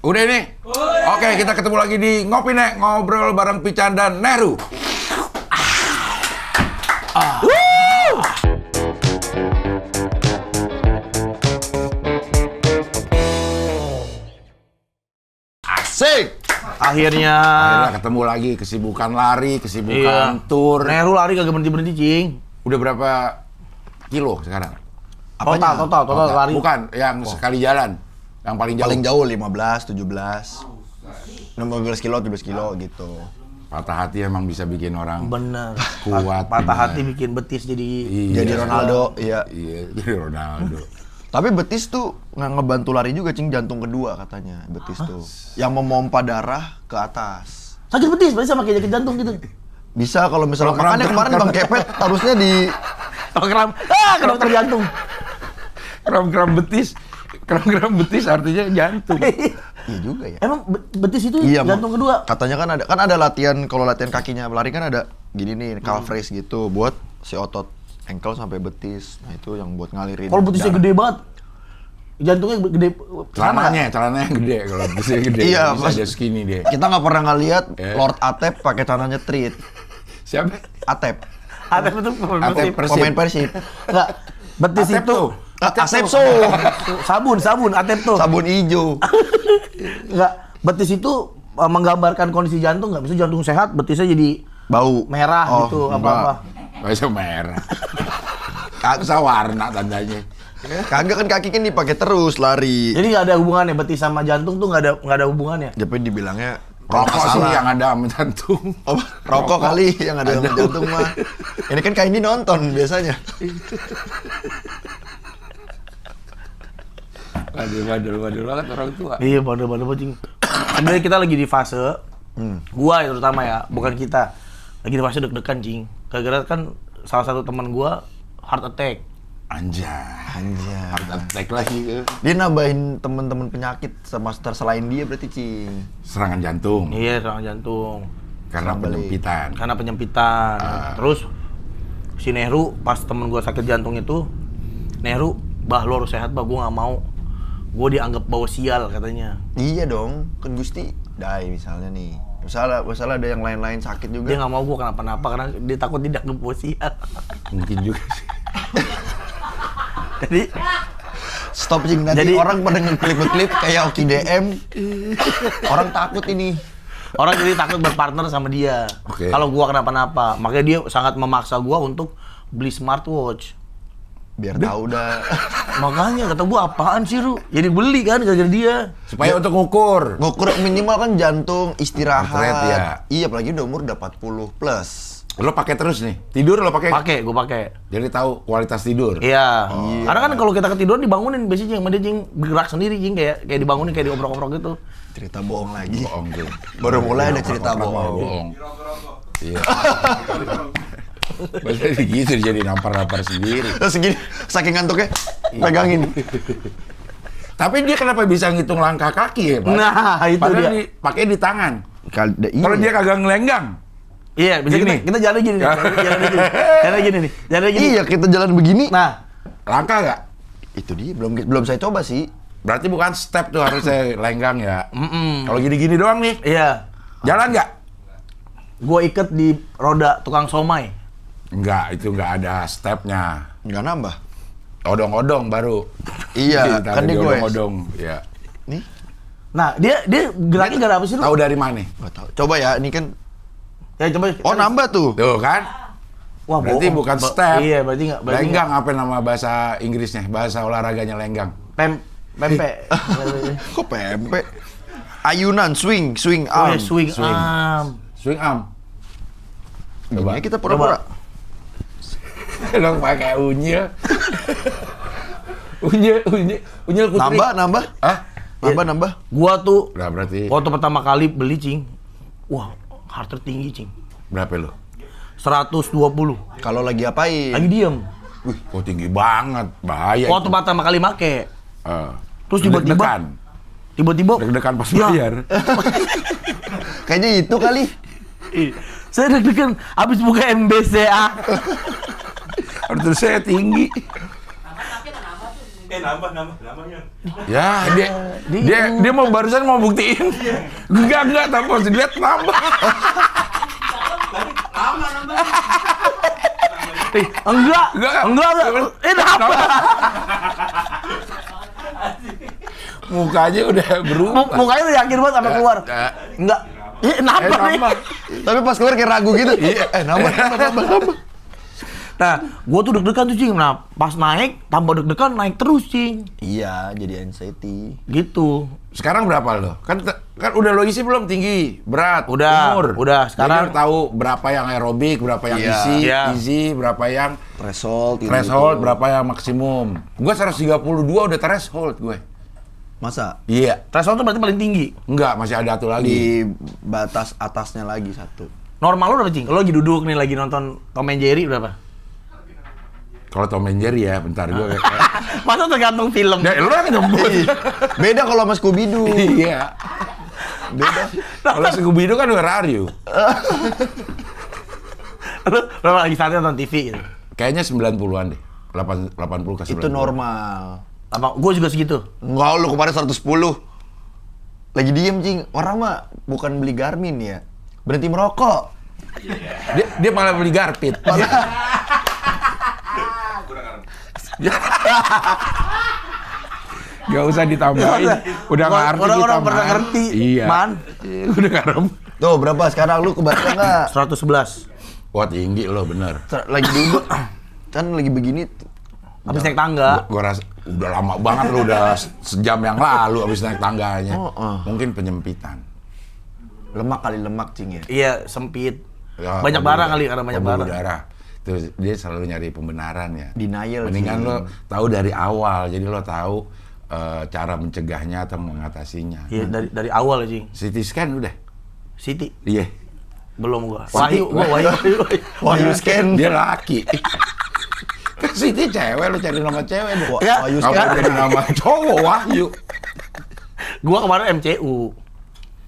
Udah ini? Oke, kita ketemu lagi di Ngopi Nek, ngobrol bareng Pican dan Nehru. Asik! Akhirnya ketemu lagi, kesibukan lari, kesibukan tour. Nehru lari kagak berhenti-berhenti, Cing. Udah berapa kilo sekarang? Total lari. Bukan, yang sekali jalan. Yang paling jauh. Paling jauh 15, 17. 15 kilo, 17 kilo gitu. Patah hati emang bisa bikin orang Bener. kuat. Patah hati bikin betis jadi Jadi Ronaldo, iya. Iya, jadi Ronaldo. Tapi betis tuh ngebantu lari juga, Cing, jantung kedua katanya betis tuh. Yang memompa darah ke atas. sakit betis, berarti sama kayak jantung gitu. Bisa kalau misalnya Kalau makanya kemarin Bang Kepet harusnya di Kram dokter jantung. Kram betis artinya jantung. iya juga ya. Emang betis itu Iya, jantung kedua. Katanya kan ada latihan, kalau latihan kakinya lari kan ada gini nih, calf raise gitu buat si otot ankle sampai betis. Nah, itu yang buat ngalirin. Kalau betisnya darah. gede banget. Jantungnya gede. Celananya gede kalau betisnya gede. Iya, bisa aja skinny deh. Kita nggak pernah ngeliat Lord Atep pakai celananya treat. Siapa? Atep. Atep itu Atep Persib. Pemain Persib. Enggak. Betis Atep itu tuh. Asepso. sabun Atep tuh. Sabun hijau. Enggak. Betis itu menggambarkan kondisi jantung enggak? Bisa jantung sehat, betisnya jadi Bau. merah Oh, gitu apa-apa. Bisa merah. Kagak warna tandanya. Kagak kan kaki kan dipakai terus lari. Jadi nggak ada hubungannya betis sama jantung tuh nggak ada hubungannya. Tapi dibilangnya Rokok sih salah. yang ada sama jantung. Oh, rokok kali yang ada sama jantung mah. Ini kan kayak ini nonton biasanya. Waduh banget orang tua. Iya, pada bocing. Sebenarnya kita lagi di fase gua ya terutama ya, bukan kita. Lagi di fase deg-degan, Cing. Gara-gara kan salah satu teman gua heart attack. Anjay. Heart attack lagi. Dia nambahin temen-temen penyakit sama selain dia berarti, Cing. Serangan jantung. Iya, serangan jantung. Karena penyempitan. Karena penyempitan. Terus si Nehru pas temen gua sakit jantung itu, Nehru, "Bah, lu harus sehat, bah, gua nggak mau. Gua dianggap bawa sial," katanya. Iya dong, kan Gusti Dai misalnya nih. Misalnya ada yang lain-lain sakit juga. Dia nggak mau gua kenapa-napa karena dia takut tidak bawa sial. Mungkin juga sih. Jadi Stop, Cing, nanti Jadi- orang pada ngeklip kayak Oki DM. Orang takut ini. orang jadi takut berpartner sama dia. Oke. Kalau gua kenapa-napa, makanya dia sangat memaksa gua untuk beli smartwatch. Biar tahu dah. Makanya kata gua apaan sih Ru? Jadi beli kan gara-gara dia. Supaya untuk ngukur. Ngukur minimal kan jantung, istirahat. Istirahat, ya. Iya, apalagi udah umur 40 plus. Lo pakai terus nih. Tidur lo pakai. Gua pakai. Jadi tahu kualitas tidur. Iya. Karena kan kalau kita ketiduran dibangunin biasanya sama dia Jing bergerak sendiri Jing kayak dibangunin kayak diobrok-obrok gitu. Cerita bohong lagi. Bohong tuh. Baru mulai ada cerita Bohong. bohong. Iya. Maksudnya gitu jadi nampar-nampar sendiri. Terus segini, saking ngantuknya, pegangin. Tapi dia kenapa bisa ngitung langkah kaki ya, Pak? Nah, itu Padahal dia. pakai di tangan. Iya. Kalau dia kagak ngelenggang. Iya, bisa Gini. kita jalan gini nih. Jalan gini nih. Jalan gini. Iya, kita jalan begini. Nah, Langkah nggak? Itu dia, belum saya coba sih. Berarti bukan step tuh harusnya lenggang ya. Kalau gini-gini doang nih, iya. jalan nggak? Gua iket di roda tukang somai. Enggak, itu nggak ada stepnya. Nggak nambah. Odong-odong baru. Iya, Taruh kan di dia goes. odong-odong. Ya. Nih, Nah, dia geraknya gara apa sih lu? Tahu dari mana? nggak tahu. Coba ya, ini kan. Ya coba. Oh, nambah tuh. Tuh kan? Wah, Berarti bohong. bukan step. Iya, berarti enggak. Lenggang apa nama bahasa Inggrisnya? Bahasa olahraganya lenggang. Pempek. Kok pempek? Ayunan, swing Oh, arm. ya, swing Swing. arm. Swing arm. Coba kita pura-pura. Dong pakai unyil. unyil putri. Nambah. Hah? Nambah. Gua tuh Udah berarti waktu pertama kali beli, Cing. Wah, heart rate tinggi, Cing. berapa lo? 120. Kalau lagi apain? Lagi diem. Wih, kok tinggi banget. Bahaya Waktu itu. pertama kali make. Terus Deg-degan. tiba-tiba Deg-degan pas Ya. bayar. Kayaknya itu kali. saya deg-degan habis buka MBCA. Terus saya tinggi. nambahnya. Ya, dia mau barusan mau buktiin. Enggak, tapi pas dilihat nambah. Enggak. Apa? Mukanya udah berubah. Mukanya udah yakin banget sampai keluar. Enggak. Nambah nih. Tapi pas keluar kayak ragu gitu. Nambah. Nah, gua tuh deg-degan tuh, Cing. Nah, pas naik, tambah deg-degan, naik terus, Cing. Iya, jadi anxiety. Gitu. Sekarang berapa lo? Kan udah lo isi belum tinggi, berat, Udah, umur. udah. Sekarang jadi lo tahu berapa yang aerobik, berapa yang easy, berapa yang Threshold gitu. threshold, berapa yang maksimum. Gue 132 udah threshold gue. Masa? Iya. threshold tuh berarti paling tinggi. Enggak, masih ada satu lagi. Di batas atasnya lagi satu. Normal lo berapa, Cing? Lo lagi duduk nih, lagi nonton Tom and Jerry berapa? Kalau Tom and Jerry ya, bentar gue. Masa tergantung film? Ya, lu kan nyebut. Beda kalau sama Scooby-Doo. Iya. Beda. Kalau Scooby-Doo kan where are you? Lo lagi santai nonton TV gitu? Kayaknya 90-an deh. 80 ke 90. Itu normal. Apa? Gue juga segitu. Enggak, lu kemarin 110. Lagi diem, Cing. Orang mah bukan beli Garmin ya. Berhenti merokok. Dia malah beli Garpit. Gak usah ditambahin. Udah ngerti. Orang pernah ngerti. Iya. Man. Udah ngerti. Tuh, berapa sekarang lu kebaca nggak? 111. Wah, tinggi lo, bener. Lagi duduk. Kan lagi begini. Habis naik tangga. Gua rasa udah lama banget lo, udah sejam yang lalu abis naik tangganya. Mungkin penyempitan. Lemak kali lemak, Cing ya. Iya, sempit. Ya, Banyak barang kali, karena banyak pembuluh barang. darah. Terus dia selalu nyari pembenaran ya. Denial. Mendingan Cing. lo tahu dari awal, jadi lo tahu cara mencegahnya atau mengatasinya. Iya, dari awal, Cing. CT scan udah? Siti. Iya. Belum gua. Wahyu. Wahyu scan. Dia laki. Kan Siti cewek, lo cari nama cewek deh. Ya, Wahyu Nggak scan. boleh jadi nama cowok, Wahyu. Gua kemarin MCU.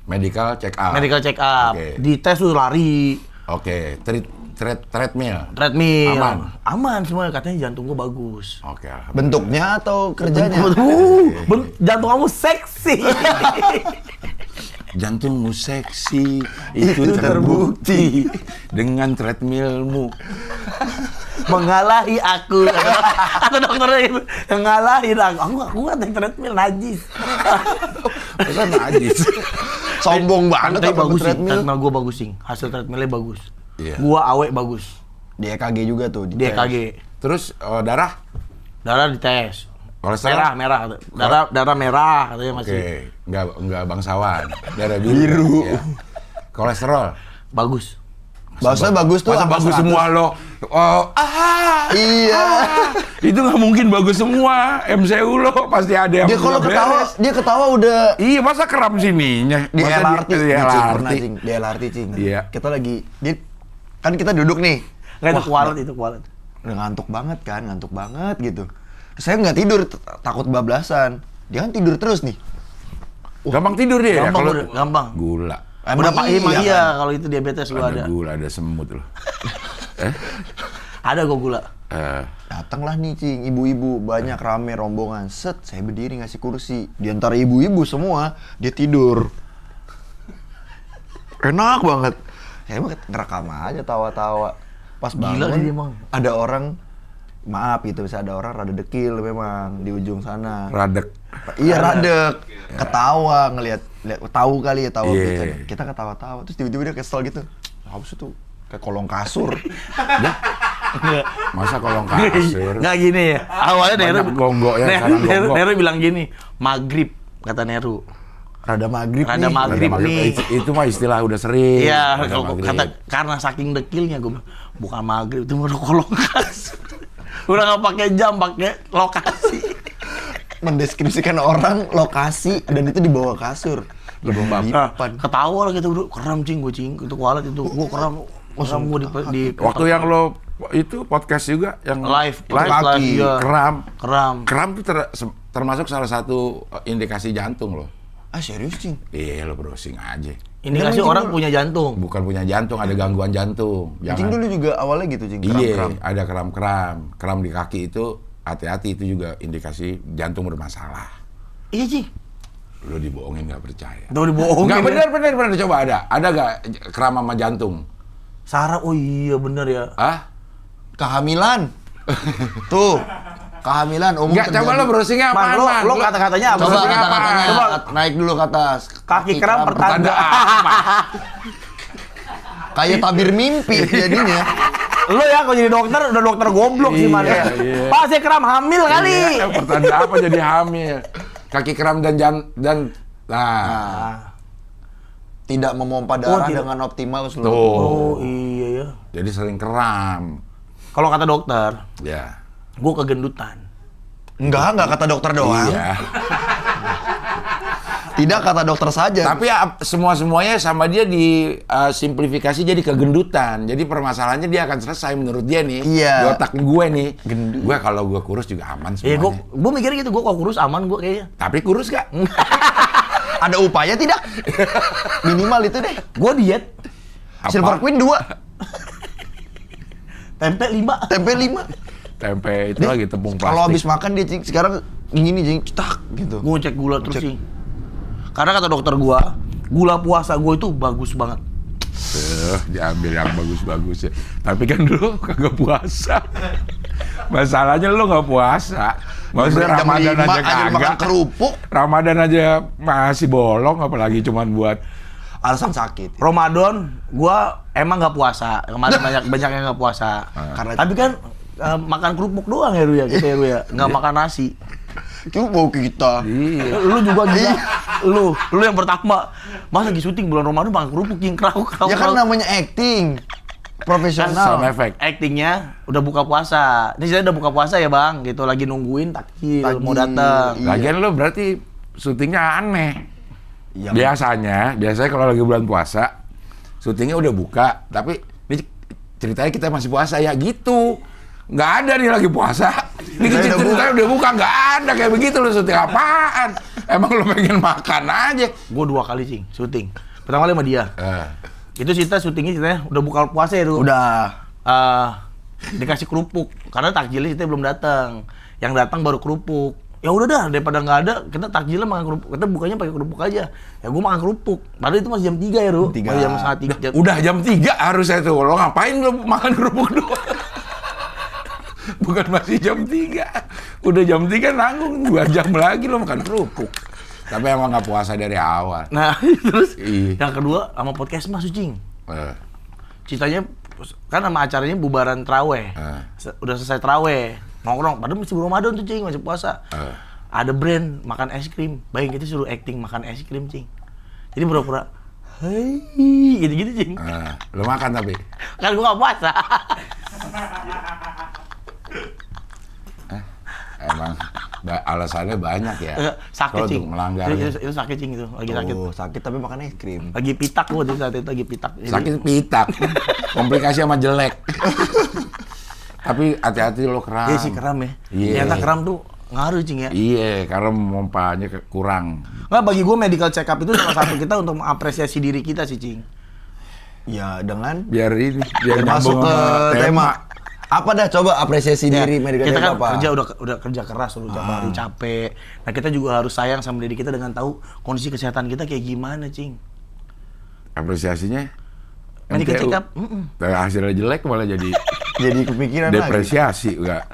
Medical check up. Medical check up. Oke. Di tes tuh lari. Oke, treadmill. Treadmill. Aman? Aman semua, katanya jantung gua bagus. Oke. Bentuknya atau kerjanya? Jantung kamu seksi. Jantungmu seksi, itu terbukti dengan treadmillmu. Mengalahi aku. Kata dokternya itu. Mengalahin aku. Aku nggak naik treadmill, najis. Masa najis? Sombong banget Tapi apa bagus sih. treadmill. Treadmill gua bagus sih. Hasil treadmillnya bagus. Iya. Gua awet bagus. Di EKG juga tuh. Di EKG. Terus darah? Darah dites. Kolesterol? Merah. Darah merah katanya masih. Oke, enggak bangsawan. Darah biru. Ya. Kolesterol? Bagus. Bahasanya bagus tuh. Masa angka bagus 100. semua lo? Oh, Iya. itu nggak mungkin bagus semua. MCU lo pasti ada yang Dia kalau nggak ketawa, beres. dia ketawa udah Iya, masa kram sininya? di Masa LRT. Di Cing, LRT. pernah, Cing. Di LRT, Cing. Iya. Kita lagi, kan kita duduk nih. Nggak, itu Wah, kualat. Udah ngantuk banget gitu. Saya nggak tidur, takut bablasan. Dia kan tidur terus nih. Gampang tidur dia ya? Gampang, Kalau udah, gampang. gula. Udah Pak Imam kan? iya, kalau itu diabetes gua Ada ada. gula, ada semut loh. Ada gua gula. Datanglah nih, Cing, ibu-ibu banyak rame rombongan. Set, saya berdiri ngasih kursi. Di antara ibu-ibu semua, dia tidur. Enak banget. Saya mah ngerekam aja tawa-tawa. Pas Gila bangun, dia emang. ada orang, maaf gitu, bisa ada orang rada dekil memang di ujung sana. Radek. Iya, radek. Ketawa ngelihat tahu kali ya tahu Iya. kita. Kita ketawa-tawa terus tiba-tiba dia kesel gitu. Apa sih tuh? Kayak kolong kasur. Masa kolong kasur? Nggak gini ya. Awalnya Neru Banyak gonggok ya, sekarang gonggok. Neru bilang gini, maghrib kata Neru. Rada maghrib Rada nih. maghrib Ada nih. Itu mah istilah udah sering. Iya, Ada kalau maghrib. kata karena saking dekilnya gue bilang, bukan maghrib itu udah kolong kasur. Udah nggak pakai jam, pakai lokasi. Mendeskripsikan orang lokasi dan itu di bawah kasur. Di bawah Nah, dipan. ketawa lah kita berdua, keram Cing, gue kualat itu, gue keram gue di Waktu yang lo itu podcast juga yang live kaki, iya. kram. Keram. Kram itu termasuk salah satu indikasi jantung loh. Ah, serius, Cing? Iya, lo browsing aja. Indikasi orang punya jantung. Bukan punya jantung, ada gangguan jantung. Cing dulu juga awalnya gitu, Cing. Iya, Kram-kram. ada kram-kram. Kram di kaki itu hati-hati, itu juga indikasi jantung bermasalah. Iya, Cing. Lu dibohongin nggak percaya. Tuh dibohongin. Nggak bener coba ada nggak kram sama jantung? Saraf, oh iya bener ya. Ah? Kehamilan. Tuh. Kehamilan umum Nggak, coba lo browsingnya Man, apaan, Man? lo kata-katanya apa? Coba Browsingnya kata-katanya apaan? naik dulu ke atas. Kaki kram pertanda. apa? Kayak tabir mimpi jadinya. Lo ya kalau jadi dokter udah dokter goblok sih Man ya. Iya. Pasti kram hamil kali. Iya, pertanda apa jadi hamil? Kaki kram dan Nah. Tidak memompa darah tidak. dengan optimal seluruh. Tuh. Oh iya ya. Jadi sering kram. Kalau kata dokter, Ya. gue kegendutan. Enggak kata dokter doang. Iya. Tidak kata dokter saja. Tapi semuanya sama dia disimplifikasi jadi kegendutan. Jadi permasalahannya dia akan selesai menurut dia nih. Iya. Di otak gue nih. Gue kalau gue kurus juga aman Iya, semuanya. gue mikirnya gitu, gue kalau kurus aman gue kayaknya. Tapi kurus gak? Ada upaya tidak? Minimal itu deh. Gue diet, Apa? Silver Queen 2, tempe 5. tempe 5. Tempe itu lagi tepung plastik. Kalau habis makan dia Cing, sekarang gini Cing, cetak gitu. Gue cek gula terus sih. Karena kata dokter gue, gula puasa gue itu bagus banget. Diambil yang bagus-bagus ya. Tapi kan dulu kagak puasa. Masalahnya lu nggak puasa. Maksudnya Jam Ramadan 5 aja makan kagak. kerupuk, Ramadan aja masih bolong, apalagi cuman buat alasan sakit. Ramadan, gue emang nggak puasa. Kemarin banyak yang nggak puasa. Karena- Tapi kan makan kerupuk doang ya Ru ya, kita ya Ru ya, nggak makan nasi. Itu bau kita. Iya. Lu juga gila. Lu yang pertama. Masa lagi syuting bulan Ramadan makan kerupuk yang kerau. Ya kan namanya acting. sound Profesional. effect. Actingnya udah buka puasa. Ini saya udah buka puasa ya Bang, gitu lagi nungguin takjil mau datang. Iya. Lagian lu berarti syutingnya aneh. Iya. Biasanya kalau lagi bulan puasa, syutingnya udah buka, tapi ini ceritanya kita masih puasa ya gitu. Nggak ada nih lagi puasa. Ini Saya udah ceritanya udah buka, nggak ada kayak begitu lu syuting apaan? Emang lu pengen makan aja? Gue 2 kali Cing, syuting. Pertama kali sama dia. Itu kita syutingnya udah buka puasa ya Ru. Udah. Dikasih kerupuk karena takjilnya kita belum datang. Yang datang baru kerupuk. Ya udah dah, daripada nggak ada, kita takjilnya makan kerupuk. Kita bukanya pakai kerupuk aja. Ya gue makan kerupuk. Padahal itu masih jam 3 ya Ru. 3. Masih jam setengah 3. Udah jam 3 harusnya tuh. Lo ngapain lu makan kerupuk doang? Bukan masih jam 3. Udah jam 3 nanggung 2 jam lagi lo makan kerupuk. Tapi emang nggak puasa dari awal. Nah, terus Iya. yang kedua sama podcast Mas Ucing. Eh, Ceritanya kan sama acaranya bubaran traweh. Udah selesai traweh, nongkrong. Padahal masih Ramadan tuh Cing, masih puasa. Ada brand makan es krim. Bayangin kita suruh acting makan es krim Cing. Jadi pura-pura, hei, gitu-gitu Cing. lo makan tapi? Kan gua gak puasa. Emang alasannya banyak ya. Sakit Kalau Cing. untuk melanggar. Itu sakit Cing itu, lagi sakit. Oh, sakit tapi makan es krim. Lagi pitak gua tuh saat itu lagi pitak. Jadi, Sakit pitak. Komplikasi sama jelek. Tapi hati-hati lo kram. Iya sih kram ya. Iya. Ternyata kram tuh ngaruh Cing ya. Iya, karena mompanya kurang. Nggak, bagi gue medical check up itu salah satu kita untuk mengapresiasi diri kita sih, Cing. Ya dengan Biar masuk nyambung ke sama tema. Apa dah coba apresiasi diri medical Kita kan check up apa? kerja udah kerja keras udah tiap hari capek. Nah, kita juga harus sayang sama diri kita dengan tahu kondisi kesehatan kita kayak gimana, Cing. Apresiasinya Medical MTU. check up. Tapi hasilnya jelek malah jadi Jadi kepikiran lagi. depresiasi, enggak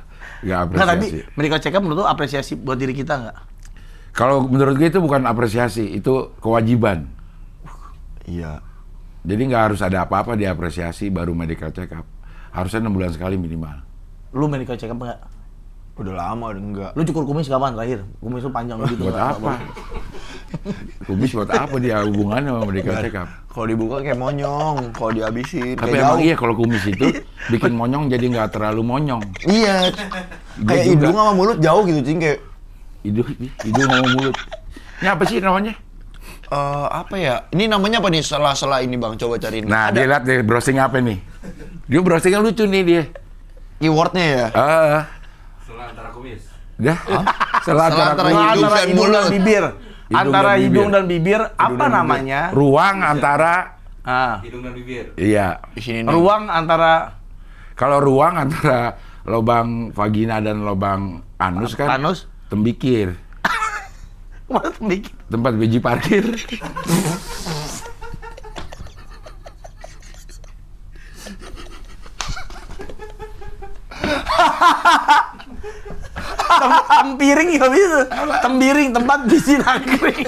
Nah, apresiasi. tapi medical check up menurut lu apresiasi buat diri kita nggak? Kalau menurut gue itu bukan apresiasi, itu kewajiban. Iya. Jadi nggak harus ada apa-apa diapresiasi baru medical check up. Harusnya 6 bulan sekali minimal. Lu medical check up nggak? Udah lama udah enggak. Lu cukur kumis kapan terakhir? Kumis lu panjang gitu. Buat nggak? apa? Kumis buat apa dia hubungannya sama medical check up? Kalau dibuka kayak monyong, kalau dihabisin Tapi kayak emang jauh. iya kalau kumis itu bikin monyong jadi nggak terlalu monyong. Iya. Gue Kayak juga. hidung sama mulut jauh gitu, Cing, kayak Hidung sama mulut. Ini apa sih namanya? apa ya? Ini namanya apa nih? Sela-sela ini Bang, coba cariin. Nah, dia lihat deh browsing apa nih. Dia browsingnya lucu nih dia. Keywordnya ya. Setelah antara kumis. Dah. Salah Salah antara kumis. hidung Antara dan hidung dan mulut. bibir. Hidung Antara dan hidung bibir. dan bibir apa namanya? Ruang antara Hidung dan bibir. iya. Di sini nih. Ruang antara Kalau ruang antara lobang vagina dan lobang anus kan Anus? tembikir. Mana tembik? Tempat biji parkir. Tempiring nggak bisa. Tembiring tempat biji nangkring.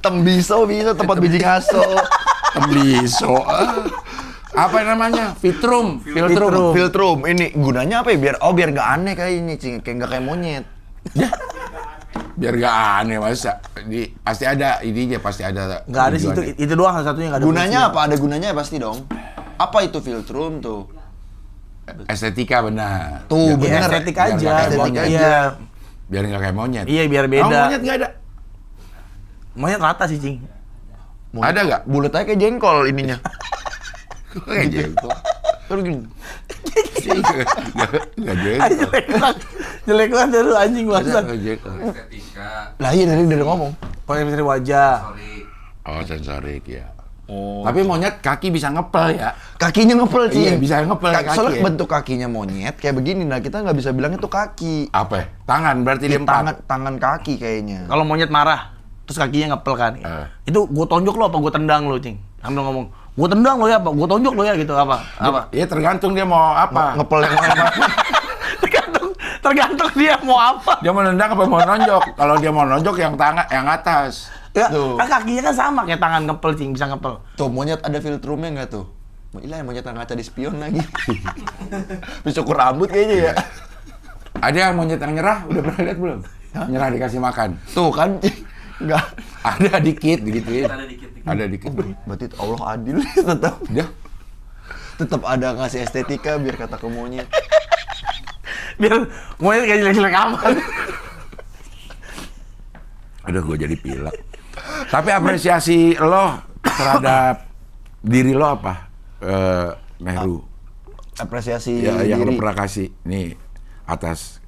Tembiso bisa tempat biji ngaso. Tembiso. Apa namanya? Filtrum. Filtrum. Ini gunanya apa ya? Biar nggak aneh kayak ini, Cing. Kayak nggak kayak monyet. Biar gak aneh masa. Pasti ada ininya, pasti ada. Nggak ada sih itu doang satunya nggak ada. Gunanya fungsinya. apa? Ada gunanya pasti dong. Apa itu filtrum tuh? Estetika benar. Tuh, Ya, bener. estetik Biar aja. nggak kayak Estetik monyet. aja. Biar nggak kayak monyet. Iya biar Oh, beda. monyet nggak ada. Monyet rata sih cing. Ada nggak? Bulet aja kayak jengkol ininya. Kayak jengkol. Terus gini. Nggak Ah, jengkol. jelek banget ya lu anjing bangsat. Nggak jengkol. Estetika, Lah iya dari ngomong. Pokoknya dari wajah. sorry. Oh, sensorik ya. Oh. Tapi monyet kaki bisa ngepel ya. Kakinya ngepel, Cing. Iya, bisa ngepel kaki Soalnya ya. bentuk kakinya monyet kayak begini. Nah, kita nggak bisa bilang itu kaki. Apa? Ya? Tangan berarti dia Tangan kaki kayaknya. Kalau monyet marah, terus kakinya ngepel kan. Itu gue tonjok lo apa gue tendang lo, cing. Sambil ngomong, gue tendang lo ya apa, gue tonjok lo ya gitu apa? Apa? Ya tergantung dia mau apa. Ngepel yang mana? tergantung dia mau apa. Dia mau nendang apa mau nonjok. Kalau dia mau nonjok yang tangan yang atas. Ya, Tuh. kan kakinya kan sama kayak tangan ngepel, cing, bisa ngepel. Tuh monyet ada filtrumnya nggak tuh? Ilah monyet yang ngaca di spion lagi. Bisa cukur rambut kayaknya ya. Ada yang monyet yang nyerah, udah pernah lihat belum? Nyerah dikasih makan. Tuh kan nggak. Ada dikit digituin. Ada dikit-dikit. Ada dikit. Berarti Allah adil tetap. Dia Tetap ada ngasih estetika biar kata ke monyet. Biar monyet kayak jelek-jelek amat. aduh gue jadi pilek. Tapi apresiasi lo terhadap diri lo apa? Nehru. Apresiasi Ya, yang lo diri. pernah kasih nih atas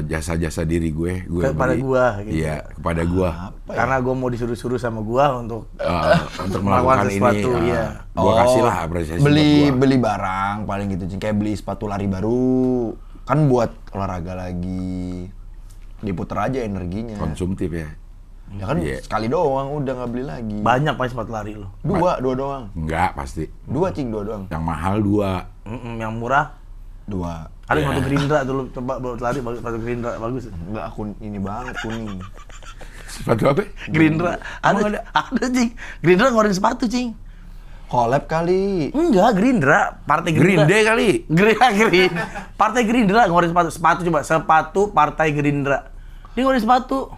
jasa-jasa diri gue Kepada beri. gua, gitu. Iya, kepada gua. Karena gue mau disuruh-suruh sama gue untuk Untuk melakukan melakukan ini, sesuatu, iya. gua kasih lah apresiasi beli buat gua. beli barang paling gitu, Cing. Kayak beli sepatu lari baru. Kan buat olahraga lagi. Diputer aja energinya. Konsumtif ya. Ya kan Iya. sekali doang udah nggak beli lagi. banyak pakai sepatu lari lo. Dua doang. Enggak pasti. Dua, Cing, dua doang. Yang mahal 2. Yang murah. Dua. Ada Iya. sepatu Gerindra tuh lo coba buat lari sepatu Gerindra bagus. Enggak, aku ini banget kuning. Sepatu apa? Gerindra ada cing. Gerindra ngeluarin sepatu cing. Collab kali. Enggak, Gerindra, Partai Green Gerindra. Day kali. Gerindra. Partai Gerindra ngeluarin sepatu coba, sepatu Partai Gerindra. Dia ngeluarin sepatu.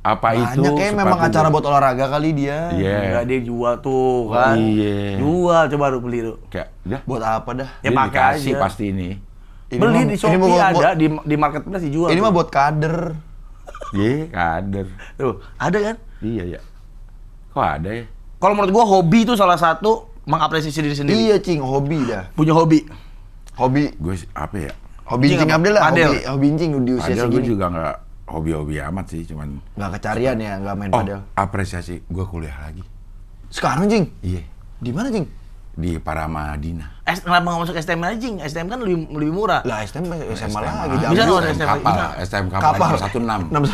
Apa itu? Banyak kayak memang sepatu acara buat olahraga kali dia. Iya. Enggak, dia jual tuh kan. iya. Jual, coba lu beli tuh. Kayak, ya, Buat apa dah? Ya, dia pakai dikasih aja. pasti ini. Ini Beli mah- di ini Shopee mah ada, di marketplace dijual. Ini tuh. mah buat kader. Iya, kader. Tuh, ada kan? Iya, ya. Kok ada ya? Kalau menurut gua hobi itu salah satu mengapresiasi diri sendiri. Iya, Cing, hobi dah. Punya hobi. Hobi. Gue apa ya? Hobi Cing Cing apa? Abdel lah. Padel. Hobi Cing di usia Padahal gue segini. juga nggak hobi-hobi amat sih, cuman Nggak kecarian ya, nggak main padel. apresiasi gue kuliah lagi. Sekarang, Cing? Iya, Di mana, Cing? di Paramadina. Kenapa nggak masuk STM aja, Cing? STM kan lebih murah. Lah, STM SMA STM lagi. Bisa nggak Jambi. ada STM? kapal, Bisa. STM kapal, Kapal. 16.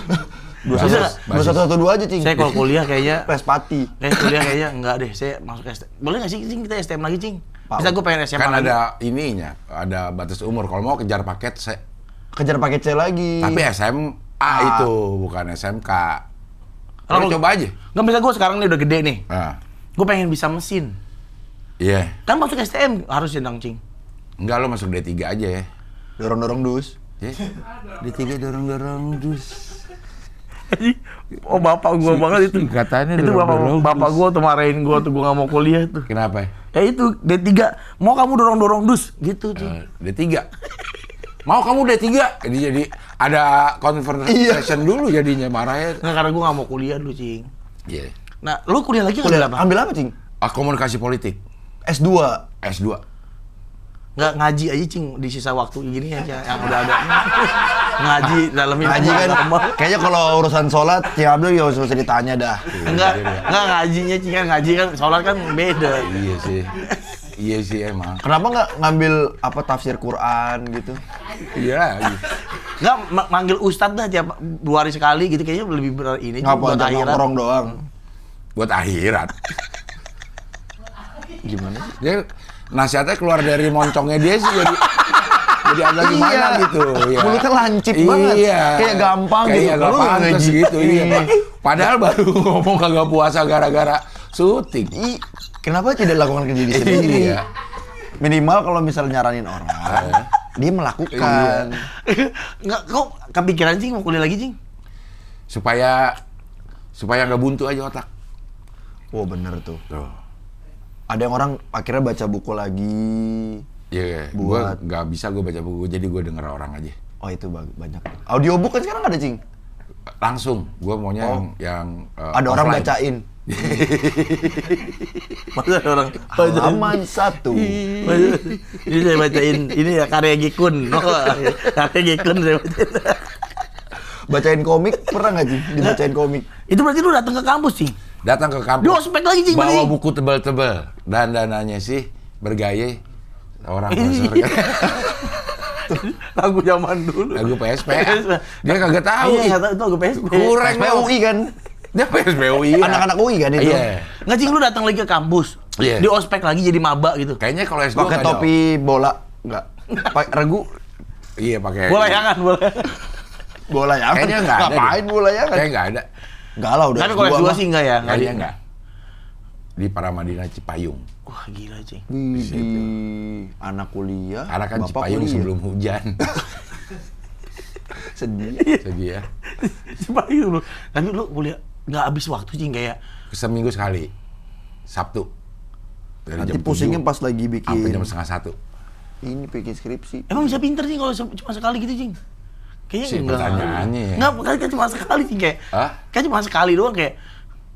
Bisa nggak? 2112 aja, Cing. Saya kalau kuliah kayaknya Respati. kuliah kayaknya enggak deh, saya masuk STM. Boleh nggak sih, Cing, kita STM lagi, Cing? Pak, Bisa gue pengen SMA Kan lagi. ada ininya, ada batas umur. Kalau mau kejar paket, saya. Kejar paket C lagi. Tapi SMA itu bukan SMK. Kalau- Kalau coba aja. Nggak bisa gue sekarang nih udah gede nih. Nah, Gue pengen bisa mesin. iya. Kan masuk STM harus dong, Cing. Enggak, lo masuk D3 aja ya. Dorong-dorong dus. Ya. D3 dorong-dorong dus. Oh bapak gua banget itu. Katanya itu bapak gua tuh marahin gua tuh gua nggak mau kuliah tuh. Kenapa? Ya itu D3 mau kamu dorong dus gitu tuh. D3. Mau kamu D3? Jadi ada conversation dulu jadinya marahnya. Nggak, karena gua nggak mau kuliah dulu, Cing. Iya. Nah, lu kuliah lagi Kuliah nggak apa? ambil apa, Cing? Komunikasi politik. S2. S2. Nggak ngaji aja, Cing, di sisa waktu gini aja yang udah ada. Ngaji dalamin Ngaji kan. agama. Kayaknya kalau urusan sholat, Cing Abdul ya usah ditanya dah. Enggak ngajinya, Cing, kan ngaji kan sholat kan beda. Iya sih. Iya sih emang. Kenapa nggak ngambil apa tafsir Quran gitu? Iya. Nggak, manggil ustadz dah tiap 2 hari sekali gitu, kayaknya lebih ini Ngapa buat aja akhirat. nongkrong doang? Buat akhirat. Gimana sih? Dia nasihatnya keluar dari moncongnya dia sih jadi agak gimana Iya. gitu. Iya. Mulutnya lancip banget. Iya. Kayak gampang Kayak gitu. nggak Lu nggak pantes ngaji. gitu. Iya. Padahal baru ngomong kagak puasa gara-gara syuting. Kenapa tidak lakukan ke diri sendiri? Iya. Minimal kalau misal nyaranin orang, dia melakukan. Nggak, kok kepikiran Cing mau kuliah lagi Cing? Supaya nggak buntu aja otak. Wah bener tuh. Tuh. Ada yang orang akhirnya baca buku lagi. Iya, Buat- gue nggak bisa gue baca buku, jadi gue denger orang aja. Oh itu banyak. Audiobook kan sekarang ada Cing. Langsung, gue maunya yang Ada orang offline. bacain. Masa ada orang Halaman 1. Ini saya bacain, ini ya karya Gikun. Karya Gikun saya bacain. Bacain komik pernah nggak Cing? Dibacain komik. Itu berarti lu datang ke kampus Cing? Datang ke kampus. Di ospek lagi Cing Bawa berarti? buku tebal-tebal. Dan dananya sih bergaya orang profesor. Lagu zaman dulu. Lagu PSP. Dia kagak tahu. Iya, nggak tahu itu lagu PSP. Kurang SPUI UI. kan? Dia PSP UI. Anak-anak UI kan itu? Iya. Nggak Cing, lu datang lagi ke kampus. Iya. Di ospek lagi jadi maba gitu. Kayaknya kalau S2 Pakai nggak ada. topi bola. Enggak. Pakai regu. Iya pakai. Bola yangan, bola. Bola ya. Kayaknya nggak ada. Ngapain deh. bola ya kan? Kayaknya nggak ada. Enggak lah udah. Tapi kalau S2 sih enggak ya? Kayaknya nggak. Di Paramadina Cipayung. Wah, gila Cing. Widih, anak kuliah. Karena kan bapak Cipayung kuliah. sebelum hujan. Sedih. Jadi ya. Cipayung lu. Tapi lu kuliah nggak habis waktu Cing kayak. Seminggu sekali. Sabtu. Dari Nanti jam pusingnya 7 pas lagi sampai jam bikin setengah 1. ini bikin skripsi. Emang bisa pinter Cing kalau cuma sekali gitu Cing? Kayaknya Sih, enggak. pertanyaannya ya. Enggak, kan cuma sekali Cing kayak. Hah? Kan cuma sekali doang kayak.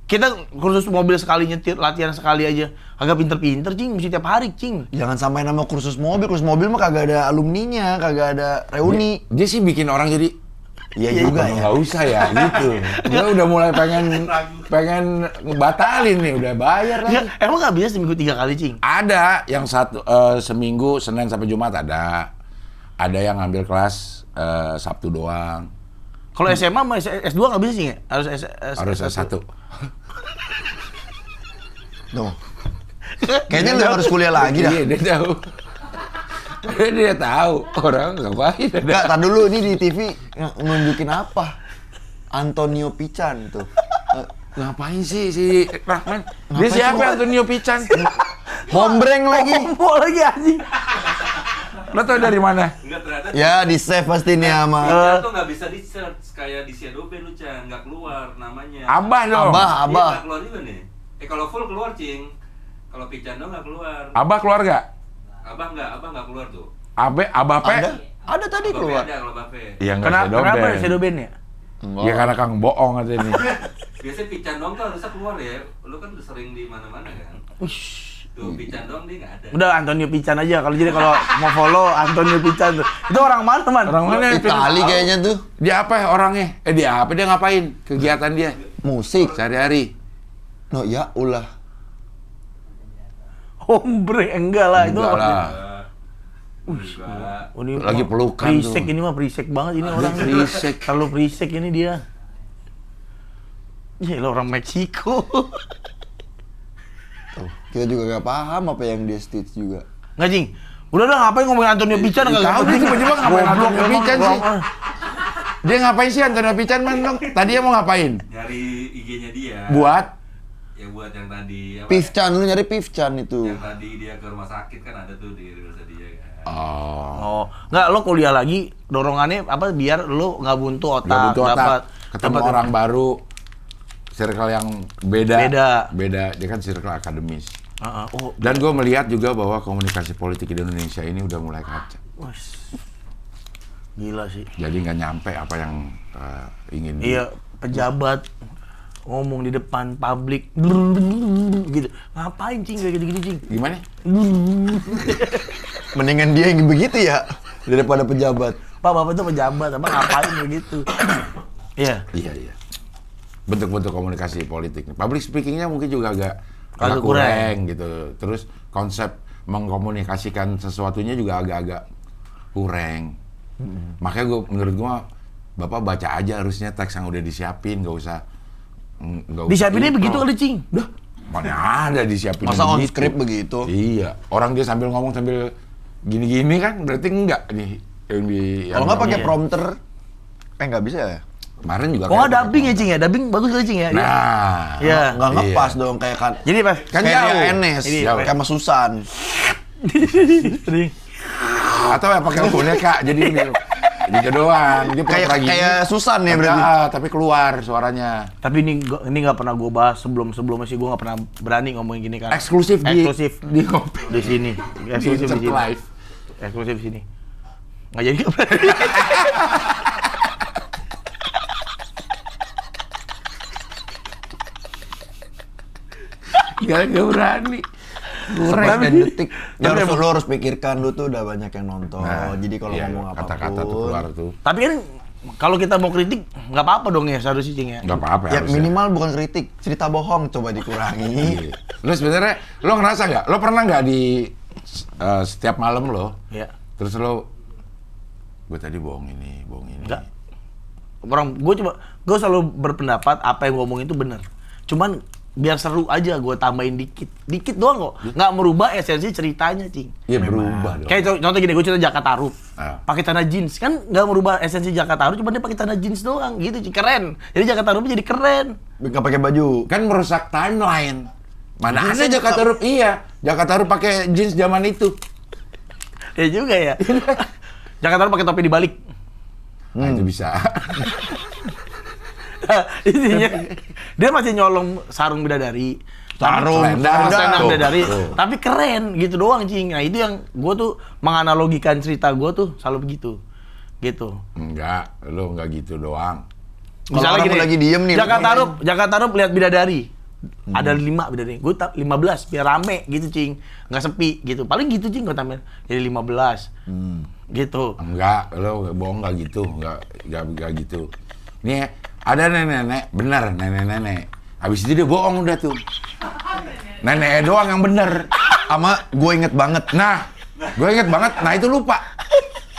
Kita kursus mobil sekali nyetir, latihan sekali aja. Agak pinter-pinter Cing, mesti tiap hari Cing. Jangan sampai nama kursus mobil mah kagak ada alumninya, kagak ada reuni. Dia sih bikin orang jadi Iya juga ya. nggak usah ya gitu. Dia udah mulai pengen ngebatalin nih, udah bayar lagi. Enggak, emang nggak bisa seminggu 3 kali Cing? Ada yang satu seminggu Senin sampai Jumat ada. Ada yang ngambil kelas Sabtu doang. Kalau SMA sama S2 nggak bisa Cing ya? Harus S1. Tuh. Kayaknya lu harus kuliah lagi dah. Iya, dia tahu. Dia tahu orang ngapain ada. Enggak, tar dulu ini di TV nunjukin apa? Antonio Pican tuh. Ngapain sih si Rahman? Dia siapa Antonio Pican? Hombreng lagi. Kombo lagi anjing. Lo tau dari mana? Enggak ternyata. Ya di save pasti nih sama Pican tuh nggak bisa di search kayak di Adobe lu Cang, nggak keluar namanya. Abah dong. Abah, Iya, Abah. nggak keluar juga nih. Kalau full keluar Cing. Kalau Pican dong nggak keluar. Abah keluar gak? Abah nggak keluar tuh. Abah P? Ada? Ada tadi Abah keluar. beda kalau Bape. Iya nggak Kenapa Shadow Shadow Band. Band ya? Ya karena Kang bohong aja nih. Biasanya Pican dong tuh harusnya keluar ya. Lu kan udah sering di mana-mana kan. Ush. Tuh Pican dong dia nggak ada. Udah Antonio Pican aja. Kalau mau follow Antonio Pican tuh. Itu orang mana, Man? Orang mana? Itali kayaknya tuh. Dia apa ya orangnya? Dia apa? Dia ngapain? Kegiatan dia? Musik. Sehari-hari. No ya ulah. Hombre, enggak lah itu. Enggak lah. Enggak. Oh, ini Lagi mah pelukan Prisek tuh. ini mah prisek banget ini orang. Prisek. Terlalu prisek ini dia. Ya lo orang Meksiko. Tuh, kita juga gak paham apa yang dia stitch juga. Nggak Cing. Udah ngapain ngomongin Antonio Pican Tahu nggak dia tiba-tiba ngapain Goblok Antonio emang, Pican sih? goblok. Dia ngapain sih Antonio Pican man? Tadinya mau ngapain? Nyari IG-nya dia. Buat Ya buat yang tadi apa? Pifcan, lu nyari Pifcan itu. Yang tadi dia ke rumah sakit kan ada tuh di Reversa dia kan. Oh, nggak lo kuliah lagi dorongannya apa biar lo nggak buntu otak, nggak butuh otak, dapat ketemu dapat- orang baru, circle yang beda. Beda. Dia kan circle akademis. Oh, Dan gue melihat juga bahwa komunikasi politik di Indonesia ini udah mulai kacau. wes. Gila sih. Jadi nggak nyampe apa yang ingin. Iya, pejabat ngomong di depan publik gitu. Ngapain Cing kayak gitu-gitu Cing? Gimana? Mendingan dia yang begitu ya daripada pejabat. Pak, Bapak itu pejabat, apa ngapain begitu? Iya. Iya. Bentuk-bentuk komunikasi politik. Public speakingnya mungkin juga agak Agak kurang gitu. Terus konsep mengkomunikasikan sesuatunya juga agak-agak kurang. Makanya menurut gue Bapak baca aja harusnya teks yang udah disiapin, nggak usah Disiapinnya begitu kali, Cing. Dah, mana ada disiapin Masa on begitu. script begitu? Iya, orang dia sambil ngomong sambil gini-gini kan berarti enggak nih yang di. Kalau nggak pakai Iya. prompter, nggak bisa ya? Kemarin juga. Oh, kayak dubbing ya, Cing ya? Dubbing bagus kali, Cing ya? Nah, Iya. Nggak ngepas dong kayak kan. Jadi apa? Kan kayak jauh. dia Enes, Ini, kayak Mas Susan. atau ya pakai boneka jadi gitu doang. Dia Kayak Susan ya berarti. Tapi keluar suaranya. Tapi ini nggak pernah gue bahas sebelumnya sih, gue nggak pernah berani ngomongin gini kan. Eksklusif di Ngopi. di sini, eksklusif di sini, Live. eksklusif di sini. Nggak jadi. Gak berani. Sampai detik. Ya tapi harus lu harus pikirkan lu tuh udah banyak yang nonton. Nah, Jadi kalau iya, ngomong apapun. kata-kata tuh keluar tuh. Tapi kan kalau kita mau kritik nggak apa-apa dong ya seharusnya, Cing ya. Gak apa-apa Ya harusnya. minimal bukan kritik, cerita bohong coba dikurangi. Iya. Lo sebenarnya lo ngerasa nggak? Lo pernah nggak di setiap malam lo? Iya. Terus lo, gue tadi bohong ini. Enggak. Gue selalu berpendapat apa yang gue omongin itu benar. Cuman biar seru aja gue tambahin dikit doang kok. Nggak merubah esensi ceritanya, Cing. Iya berubah dong. Kayak contoh gini, gue cerita Jakarta Tarup, Ah. pakai celana jeans, kan nggak merubah esensi Jakarta Tarup, cuma dia pakai celana jeans doang, gitu, Cing. Keren. Jadi Jakarta Tarup jadi keren. Nggak pakai baju. Kan merusak timeline. Mana ada Jeansnya Jakarta Tarup? Iya, Jakarta Tarup pakai jeans zaman itu. Ya juga ya. Jakarta Tarup pakai topi dibalik. Nah itu bisa. Intinya dia masih nyolong sarung bidadari. Selendang. Selendang Tuh. bidadari, Tuh. tapi keren gitu doang, Cing. Nah itu yang gue tuh menganalogikan cerita gue tuh selalu begitu, gitu. Enggak, lo enggak gitu doang. Kalau orang lagi diem nih, Jakarta Tarup lihat bidadari. Ada 5 bidadari. Gue 15 biar rame gitu, Cing. Nggak sepi gitu. Paling gitu, Cing, gue tambahin. Jadi 15. Gitu. Enggak, lo bohong enggak gitu, enggak gitu. Nih ada nenek-nenek, bener nenek-nenek. Habis itu dia bohong udah tuh. Nenek doang yang bener. Sama gue inget banget. Nah, gue inget banget. Nah itu lupa.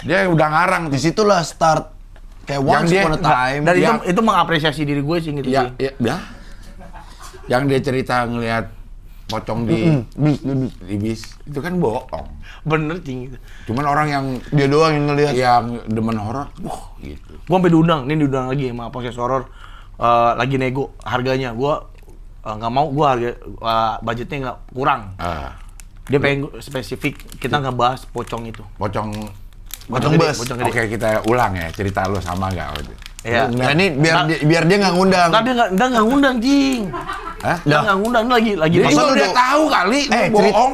Dia udah ngarang. Disitulah start kayak once Yang dia- upon a time. Dan Ya. itu mengapresiasi diri gue sih gitu, Ya, sih. ya. Yang dia cerita ngelihat pocong di bis itu kan bohong. Bener, Cing. Gitu. Cuman orang yang Dia doang yang ngelihat. demen horor, gitu. Gue sampai diundang lagi sama podcast horor, lagi nego harganya. Gue nggak mau, gue harga budgetnya nggak kurang. Dia pengen spesifik kita ngebahas pocong itu. Pocong Bus. Pocong gede. Oke, kita ulang ya cerita lu sama nggak? Iya. Nah ini biar dia nggak ngundang. Tapi dia nggak ngundang, Cing. Hah? Dia nggak ngundang, ini lagi Dia Masa juga lu udah tahu kali, lu bohong.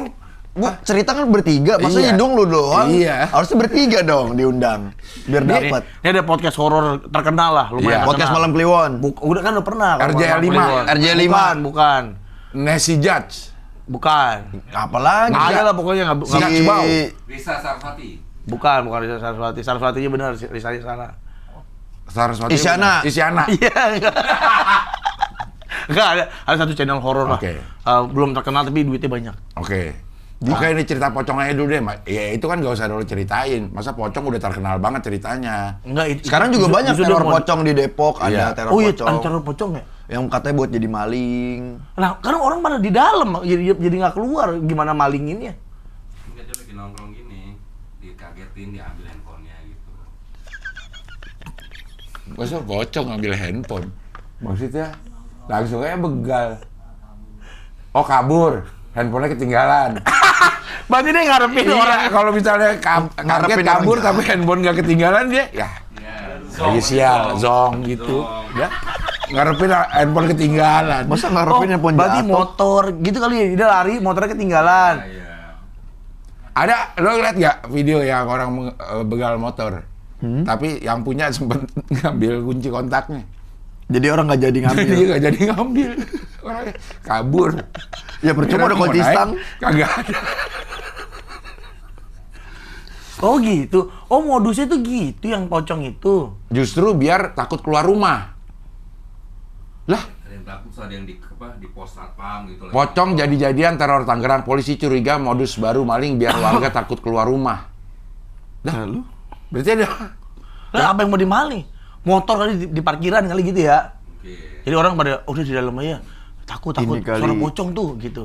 Cerita kan bertiga, masa Iya. hidung lu doang? Iya. Harusnya bertiga dong diundang. Biar dapat. Ini ada podcast horor terkenal lah, lumayan. Iya. Podcast terkenal. Malam Kliwon. Udah kan udah pernah. kalau RJ5. Malam Kliwon. RJ5. Bukan. Nancy Judge. Bukan. Apalagi? Ada lah pokoknya nggak. Si Risa Sarfati. Bukan Risa Saraswati. Saraswatinya benar, Risa di sana. Saraswati. Isyana. Isyana. Iya, enggak ada satu channel horor lah. Oke. Belum terkenal tapi duitnya banyak. Oke. Oke, ini cerita pocongnya dulu deh, Mak. Ya itu kan nggak usah dulu ceritain. Masa pocong udah terkenal banget ceritanya. Enggak, Sekarang juga banyak teror pocong di Depok, Iya. ada teror Oh iya, pocong. ada teror pocong ya? Yang katanya buat jadi maling. Nah, karena orang pada di dalam, jadi nggak keluar. Gimana malinginnya? Enggak, dia lagi nongkrong gini, dikagetin, diambil handphonenya gitu. Masa pocong ngambil handphone? Maksudnya langsung aja begal. Oh kabur, handphonenya ketinggalan. Berarti dia ngarepin Iya, orang. kalau misalnya kaget Ngarepin kabur orang tapi handphone nggak ketinggalan dia, ya lagi sial, zong gitu. Ya, ngarepin handphone ketinggalan. Masa ngarepin handphone berarti jatuh? motor gitu kali ya, dia lari, motornya ketinggalan. Iya. Ada, lo lihat nggak video yang orang begal motor? Tapi yang punya sempat ngambil kunci kontaknya. Jadi orang nggak jadi ngambil. Dia nggak jadi ngambil. Orangnya kabur. Ya percuma ada Kira kunci mau naik, stang. Kagak ada. Oh gitu. Oh modusnya tuh gitu yang pocong itu. Justru biar takut keluar rumah. Lah, yang takut ada yang di pos satpam gitu lah. Pocong jadi-jadian teror Tangerang, polisi curiga modus baru maling biar warga takut keluar rumah. Dah lu? Berarti ada. Lah apa yang mau dimaling? Motor kali di parkiran kali gitu ya. Oke. Jadi orang pada udah di dalam aja. Takut Ini kali- suara pocong tuh gitu.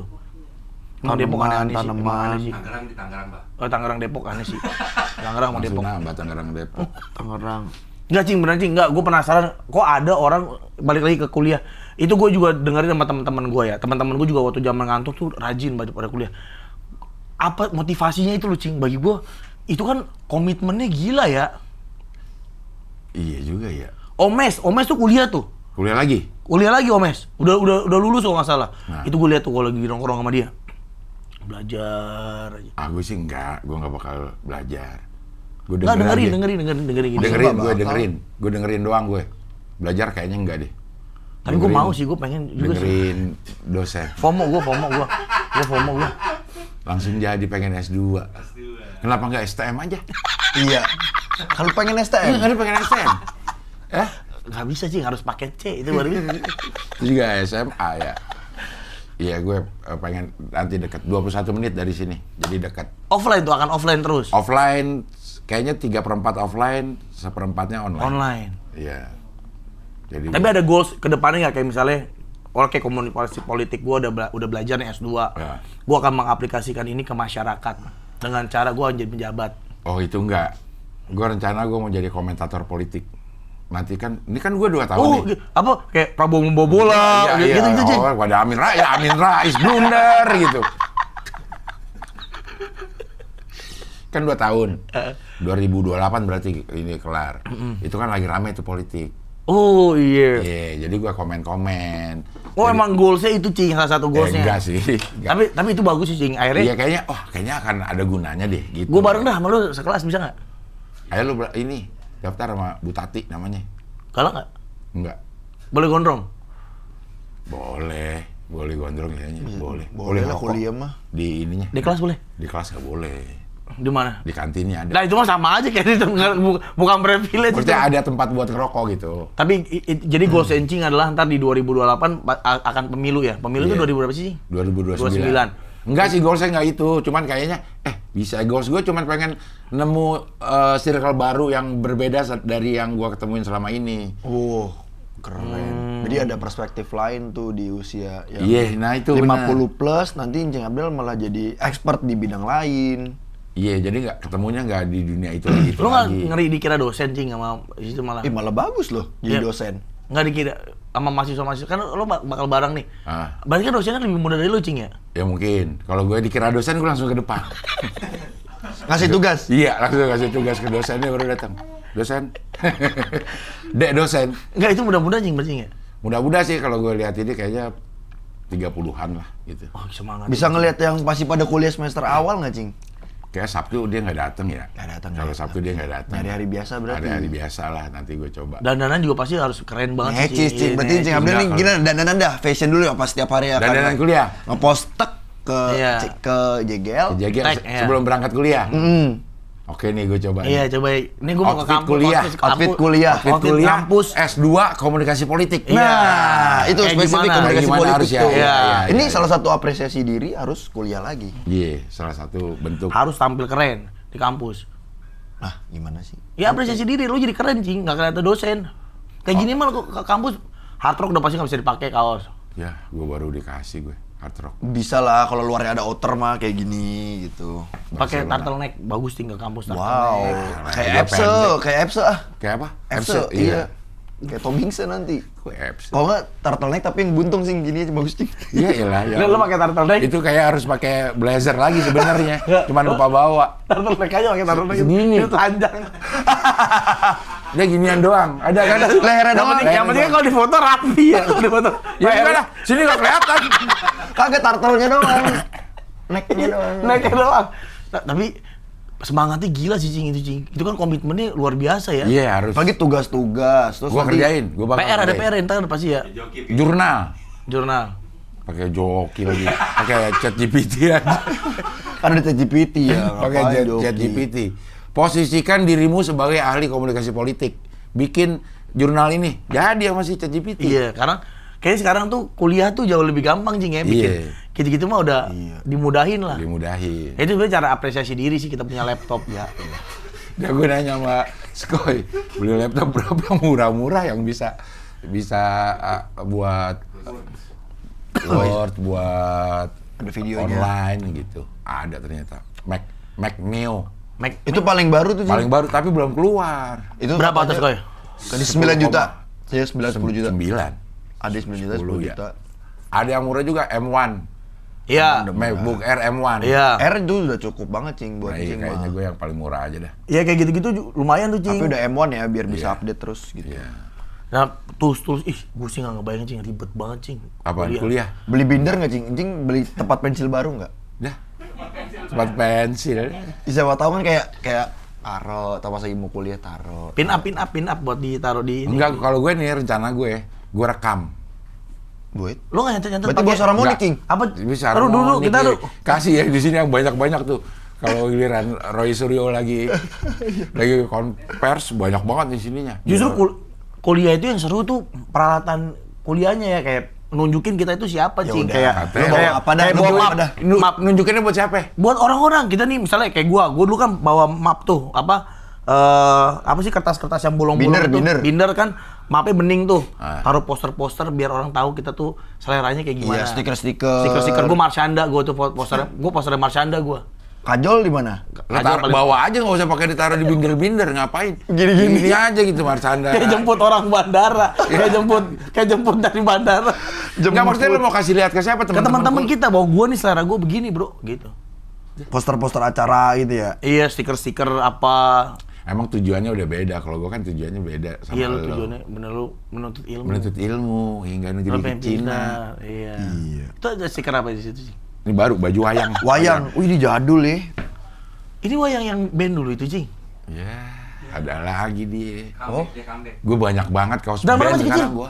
Emang Depok aneh-aneh sih. Emang Tanaman. aneh sih. Tangerang di Tangerang, Pak. Oh, Tangerang Depok aneh sih. Tangerang sama Depok. Nambah Tangerang Depok. Tangerang. Enggak cing, beneran cing, enggak. Gue penasaran, kok ada orang balik lagi ke kuliah. Itu gue juga dengerin sama teman-teman gue ya. Teman-teman gue juga waktu zaman ngantuk tuh rajin pada kuliah. Apa motivasinya itu loh cing? Bagi gue itu kan komitmennya gila ya. Iya juga ya. Omes tuh kuliah tuh. Kuliah lagi? Kuliah lagi Omes. Udah lulus kalau nggak salah. Nah. Itu gue lihat tuh kalau lagi nongkrong sama dia. Belajar aja. Gue sih enggak, gue nggak bakal belajar. Gue Enggak dengerin, dengerin gini. gue dengerin doang gue. Belajar kayaknya enggak deh. Tapi gue mau sih, gue pengen juga sih. Dengerin dosen. FOMO gue. Langsung jadi pengen S2. Kenapa enggak STM aja? Iya. Kalau pengen STM. Kan pengen STM. Gak bisa sih, harus pakai C itu baru bisa. Itu juga SMA ya. Iya gue pengen nanti dekat 21 menit dari sini. Jadi dekat. Offline tuh, akan offline terus. Offline kayaknya 3/4 offline, 1/4-nya online. Online. Iya. Jadi Tapi ada goals ke depannya nggak, kayak misalnya oke komunikasi politik gue udah belajar nih S2. Ya. Gue akan mengaplikasikan ini ke masyarakat dengan cara gue jadi pejabat. Oh itu enggak. Gue rencana gue mau jadi komentator politik. Nanti kan, ini kan gue 2 tahun Oh, nih. apa kayak Prabowo membawa bola gitu gitu Cing. Oh, pada Amin Rais blunder gitu. Kan 2 tahun. 2028 berarti ini kelar. Itu kan lagi rame tuh politik. Oh iya. Iya, jadi gue komen-komen. Oh Jadi- emang goalsnya itu Cing, salah satu goalsnya. enggak sih. Enggak. Tapi itu bagus sih Cing. Akhirnya Iya kayaknya akan ada gunanya deh gitu. gue bareng dah sama lu sekelas, bisa nggak? Ayo lu ini daftar sama Bu Tati namanya. Kalau nggak, Enggak. boleh gondrong. Boleh gondrong kayaknya. Boleh. Boleh lah rokok. kuliah mah. Di ininya. Di kelas boleh? Di kelas nggak boleh. Di mana? Di kantinnya ada. Nah itu mah sama aja kayak itu bukan privilege itu. Maksudnya ada tempat buat ngerokok gitu. Tapi jadi goals Encing adalah ntar di 2028 akan pemilu ya. Pemilu itu Iya. 2000 berapa sih? 2029. Enggak sih, goals saya nggak itu. Cuman kayaknya, bisa. Goals gue cuman pengen nemu circle baru yang berbeda dari yang gue ketemuin selama ini. Oh, keren. Jadi ada perspektif lain tuh di usia yang Iya, nah itu 50 plus, nanti Encing Abdel malah jadi expert di bidang lain. Iya, jadi ketemunya nggak di dunia itu lagi. Lu nggak ngeri dikira dosen Cing sama itu malah? Malah bagus loh jadi Iya. dosen. Nggak dikira sama mahasiswa kan lo bakal bareng nih. Ah. Berarti kan dosennya lebih muda dari lu Cing ya? Ya mungkin. Kalau gue dikira dosen, gue langsung ke depan. Ngasih tugas. Iya, langsung kasih tugas ke dosennya baru datang. Dosen. Dek dosen. Nggak, itu muda-muda Cing berarti ya? Mudah-mudah sih kalau gue lihat ini kayaknya 30-an lah gitu. Oh semangat. Bisa ngelihat yang masih pada kuliah semester awal nggak, Cing? Kayak Sabtu dia nggak datang ya. Nggak datang, Kalau nggak Sabtu dia nggak datang. Hari-hari biasa berarti. Hari-hari biasa lah, nanti gue coba. Dandanan juga pasti harus keren banget sih, Necis, Cing. Berarti Encing Abdel nih Enggak, gimana? Dandanan dah, fashion dulu ya pas setiap hari ya. Dandanan kuliah? Ngepost tek ke Iya. ke JGL. Jadi Tag, ya. sebelum berangkat kuliah. Oke nih gue coba. Iya, coba. Ini gue mau ke Outfit kampus. kuliah. Outfit kuliah. Outfit kampus. S2 komunikasi politik. Iya. Nah, itu Kayak spesifik gimana? komunikasi Kayak gimana politik harus ya? tuh. Iya, iya, Ini iya. salah satu apresiasi diri harus kuliah lagi. Iya, salah satu bentuk. Harus tampil keren di kampus. Nah, gimana sih? Ya apresiasi diri, lu jadi keren Cing, nggak kelihatan dosen. Kayak gini mah lu ke kampus, hard rock udah pasti nggak bisa dipakai kaos. Ya, gue baru dikasih gue hard rock. Bisa lah kalau luarnya ada outer mah kayak gini gitu. Pakai Barcelona. turtleneck, bagus tinggal kampus Wow, turtleneck. kayak dia Epse, pendek. kayak Epse ah. Kayak apa? Epse, iya. Kayak Tom Hanks nanti. Gue Epse. Kalau nggak turtleneck tapi yang buntung sing gini bagus Cing. Iya iyalah. Ya. Lu pakai turtleneck? Itu kayak harus pakai blazer lagi sebenarnya. Cuman lupa bawa. Turtleneck aja pakai turtleneck. Segini. Itu telanjang. Dia ginian doang. Ada kan? Lehernya Yang doang. penting, yang penting kan kalau di foto rapi ya, kalau di foto. Ya enggak lah. Sini nggak kelihatan. Kagak turtle-nya doang. Neck-nya doang. Naiknya doang. Tapi semangatnya gila sih Cing itu Cing. Itu kan komitmennya luar biasa ya. Iya harus. Apalagi tugas-tugas. Terus Gua nanti kerjain. Gua bakal PR ada kerjain. PR ntar pasti ya. Joki. Jurnal. Jurnal. Pakai joki lagi. Pakai chat GPT aja. kan ada ChatGPT ya. Pakai ngapain chat joki. GPT. Posisikan dirimu sebagai ahli komunikasi politik. Bikin jurnal ini. Jadi sama si chat GPT. Iya, karena Kayaknya sekarang tuh kuliah tuh jauh lebih gampang Cing ya bikin. Iya. Gitu-gitu mah udah dimudahin lah. Dimudahin. Itu sebenarnya cara apresiasi diri sih kita punya laptop ya. Ya gue nanya sama Skoy, beli laptop berapa yang murah-murah yang bisa buat Word, buat Ada videonya. online gitu. Ada ternyata. Mac Neo. Itu paling baru tuh, Cing. Paling baru tapi belum keluar. Itu Berapa katanya- atas Koy? Kan 9 juta. Saya 10 juta. 9. Ada 9 juta, 10 ya. juta. Ada yang murah juga M1. Iya. MacBook Air M1. Iya. R itu udah cukup banget, Cing, buat Nah, iya, Cing kayaknya mah. gue yang paling murah aja dah. Iya kayak gitu-gitu lumayan tuh Cing. Tapi udah M1 ya, biar bisa Iya. update terus gitu. Iya. Nah, tools, ih, gue sih nggak ngebayangin Cing, ribet banget Cing. Apaan kuliah? Beli binder nggak, Cing? Cing beli tempat pensil baru nggak? Dah. Tempat pensil. Siapa tahu kan kayak taro, atau pas lagi mau kuliah taro. Pin up buat ditaruh di ini. Enggak, kalau gue nih rencana gue rekam. Buat. Lo nggak nyantet-nyantet Berarti bos harmonik, Enggak. Cing. Apa? Bisa Taruh dulu, harmonik, kita ya. taruh. Kasih ya di sini yang banyak-banyak tuh. Kalau giliran Roy Suryo lagi konvers banyak banget di sininya. Justru kuliah itu yang seru tuh peralatan kuliahnya ya, kayak nunjukin kita itu siapa Ya Cing. udah, Kayak katanya. Lu bawa apa dah? kayak Lu bawa bawa map. apa dah? Nunjukinnya buat siapa? Buat orang-orang kita nih misalnya kayak gua dulu kan bawa map tuh apa sih kertas-kertas yang bolong-bolong binder kan mapnya bening tuh. Taruh poster-poster biar orang tahu kita tuh seleranya kayak gimana. Iya, stiker-stiker. Stiker-stiker gua Marsyanda, gua tuh posternya Marsyanda gua. Kajol di mana? Lo bawa aja, nggak usah pakai ditaruh di binder-binder, ngapain? Gini-gini. Gini aja gitu Marcanda. Kayak jemput orang bandara, kayak jemput dari bandara. Enggak, maksudnya lo mau kasih lihat ke siapa Ke teman-teman teman-teman kita bahwa gua nih selera gua begini, Bro, gitu. Poster-poster acara gitu ya. Iya, stiker-stiker apa. Emang tujuannya udah beda. Kalau gua kan tujuannya beda sama Iya, lu lo. tujuannya bener lu menuntut ilmu. Menuntut ilmu hingga Lu negeri pengen Cina. pindah. Iya. Itu ada stiker apa di situ sih? Ini baru baju wayang. Wayang. Wih, ini jadul ya. Ini wayang yang band dulu itu, Cing. Ya, ada lagi dia. Comeback, dia comeback. Gue banyak banget kaos Drama band masih sekarang kecil? gua.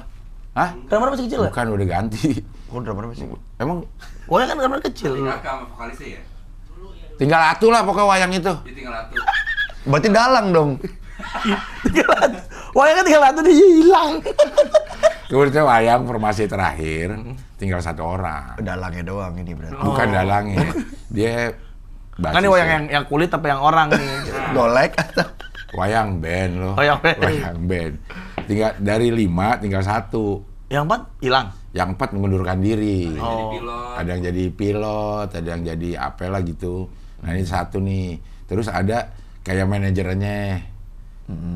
Hah? Gambar masih kecil ya? Bukan, udah ganti. Oh, drama masih. Emang Wayang kan gambar kecil. Kakak sama vokalisnya ya? tinggal atu lah pokoknya wayang itu. Dia tinggal atu. Berarti dalang dong. Wayang kan tinggal satu dia hilang. Kemudian wayang formasi terakhir, tinggal satu orang. Dalangnya doang ini berarti. Bukan dalangnya. Dia Kan ini wayang yang kulit apa yang orang nih? Dolek. wayang band loh. Wayang band. Wayang band. Tinggal dari 5 tinggal 1. Yang 4 hilang. Yang 4 mengundurkan diri. Jadi Oh. pilot. Ada yang jadi pilot, ada yang jadi apalah gitu. Nah ini 1 nih. Terus ada kayak manajernya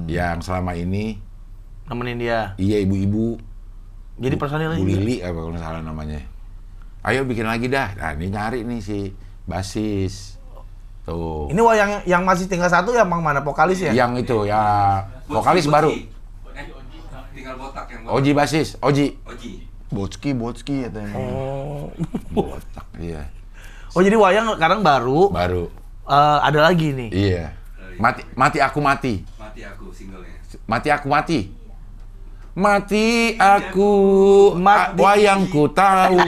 yang selama ini Nemenin dia. iya ibu-ibu Jadi personilnya. Bu Lili apa kalau nggak salah namanya. Ayo bikin lagi dah. Nah ini nyari nih si basis. Tuh. Ini wayang yang masih tinggal satu yang mana vokalis ya? Yang itu ya vokalis Bocki. baru. Tinggal botak yang botak. Oji basis, Oji. Oji. Botski ya tanya. Oh. Botak, iya. Oh jadi wayang sekarang baru. Baru. Ada lagi nih. Iya. Mati aku mati. Mati aku singlenya. Mati aku mati. Mati aku wayangku tahu.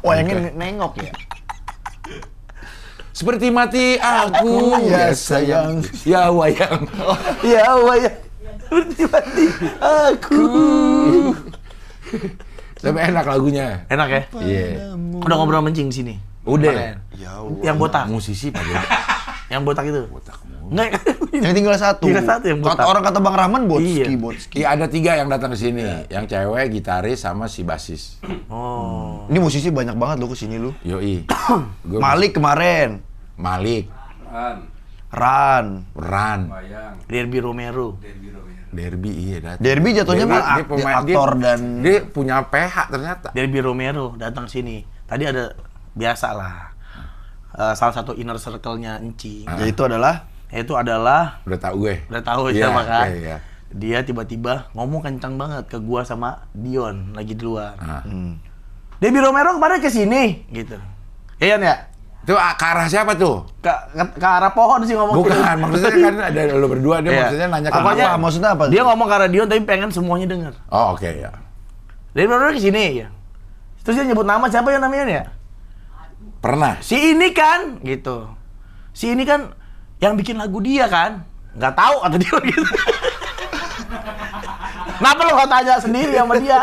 Wayangnya nengok ya. Seperti mati aku ya sayang. Ya wayang. Iya wayang. Mati aku. Tapi enak lagunya. Enak ya? Iya. Udah ngobrol mencing sini. Udah. Kemarin. Ya Yang botak. Musisi Pak. Yang botak itu. Botak mulu. Enggak. Yang tinggal 1. Tinggal 1 yang botak. Orang kata Bang Rahman Botski, Iya. Botski. Iya ada 3 yang datang ke sini. Yang cewek, gitaris, sama si basis. Oh. Ini musisi banyak banget lo kesini lu. Yoi. Gua Malik kemarin. Malik, Ran. Ran, Wayang. Derby Romero. Derby Romero. Derby iya datang. Derby jatuhnya mah aktor dan dia punya PH ternyata. Derby Romero datang sini. Tadi ada biasa lah. Salah satu inner circle-nya Enci. yaitu adalah Itu adalah Udah tahu gue. udah tahu Iya, siapa kan. iya. Dia tiba-tiba ngomong kencang banget ke gua sama Dion lagi di luar. Nah. Derby Romero kemarin ke sini gitu. Iya kan ya? Itu ke arah siapa tuh? Ke arah pohon sih ngomong. Bukan, maksudnya kan ada lo berdua, dia Iya. maksudnya nanya ke Pokoknya- apa? maksudnya apa? Dia ngomong ke arah Dion tapi pengen semuanya denger. Oh oke ya. Derby Romero ke sini ya. Terus dia nyebut nama siapa yang namanya ya? Pernah. Si ini kan gitu. Si ini kan yang bikin lagu dia kan? Nggak tahu kata dia gitu. Kenapa lo nggak tanya sendiri sama dia?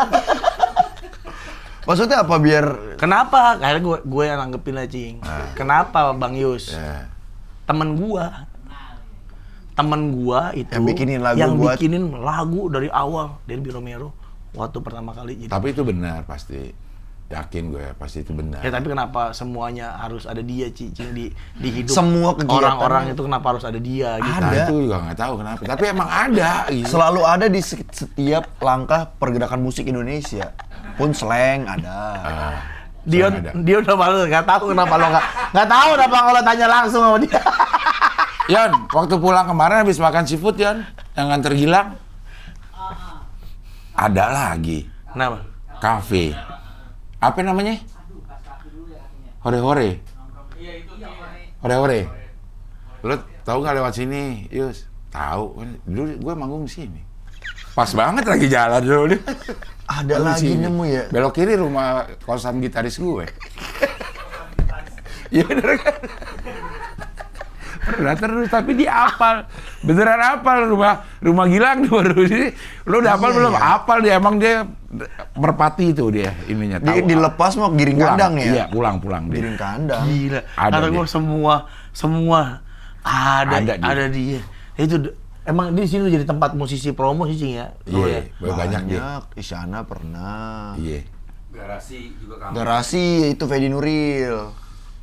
Maksudnya apa biar Kenapa? Akhirnya gue yang nanggepin lah, Cing. Kenapa Bang Yus? Ya. Temen gua itu yang bikinin lagu dari awal Derby Romero waktu pertama kali jadi. Tapi itu benar pasti. Yakin gue pasti itu benar. Ya tapi kenapa semuanya harus ada dia, Cing, di hidup Semua kegiatan orang-orang itu kenapa harus ada dia gitu. Nah, Ada. itu juga nggak tahu kenapa. Tapi emang ada. Gitu. selalu ada di setiap langkah pergerakan musik Indonesia. Pun slang ada. Dia Ada. udah malu, nggak tahu kenapa lo nggak tahu kenapa kalau tanya langsung sama dia. Yon, waktu pulang kemarin habis makan seafood, Yon, yang nganter Gilang, ada lagi Kenapa? kafe. Apa namanya? Hore-hore. Hore-hore. Lo tahu nggak lewat sini, Yus? Tahu kan? Dulu gue manggung di sini. Pas banget lagi jalan dulu. Ada Manggung lagi sini. nemu ya. Belok kiri rumah kosan gitaris gue. Iya bener kan? Pernah terus, tapi dia hafal. Beneran hafal rumah Gilang baru sini. Lo udah hafal Iya, belum? iya. Hafal dia, emang dia merpati itu dia ininya. Tahu. Dilepas mau giring Pulang, kandang ya. Iya, pulang dia. Giring kandang. Gila. Ada Kata gue dia. semua ada Ada dia. Itu emang di sini jadi tempat musisi promo sih, Cing ya. Oh, Iya, ya. banyak dia. Isyana pernah. Iya. Garasi juga kamu. Garasi itu Fedi Nuril.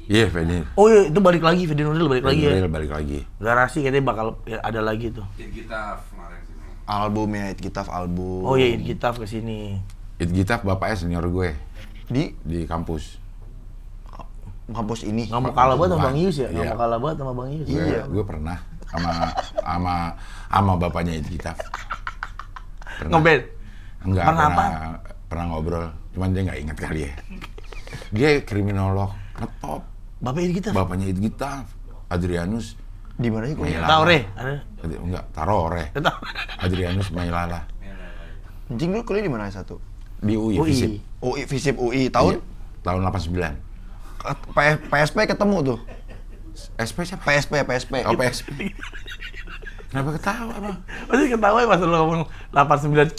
Iya, Feni. Oh iya, itu balik lagi, Fedi Nuril balik lagi ya. Balik lagi. Garasi katanya bakal ya, ada lagi tuh. Kita kemarin sini. Album ya, Gitaf album. Oh iya, kita ke sini. It Gitaf bapaknya senior gue Di kampus. kampus ini. Nggak mau kalah banget sama Bukan. Bang Yus ya? Nggak Iya. mau kalah banget sama Bang Yus. Iya. Gue pernah sama bapaknya It Gitaf. Ngeband. Enggak, Pernah apa? pernah ngobrol. Cuman dia nggak ingat kali ya. Dia kriminolog, ngetop. Bapaknya kita. Bapaknya It Gitaf, Adrianus Di mana sih? Mailala. Tahu Re? Ada. Enggak, Tarore. Tahu. Adrianus Mailala. Anjing lu kuliah di mana satu? Di UI, UI. FISIP. UI, FISIP UI. Tahun Iya, tahun 89. PSP ketemu tuh. SP siapa? PSP. Oh, PSP. Kenapa ketawa, Bang? Pasti ketawa ya pas lu ngomong 89.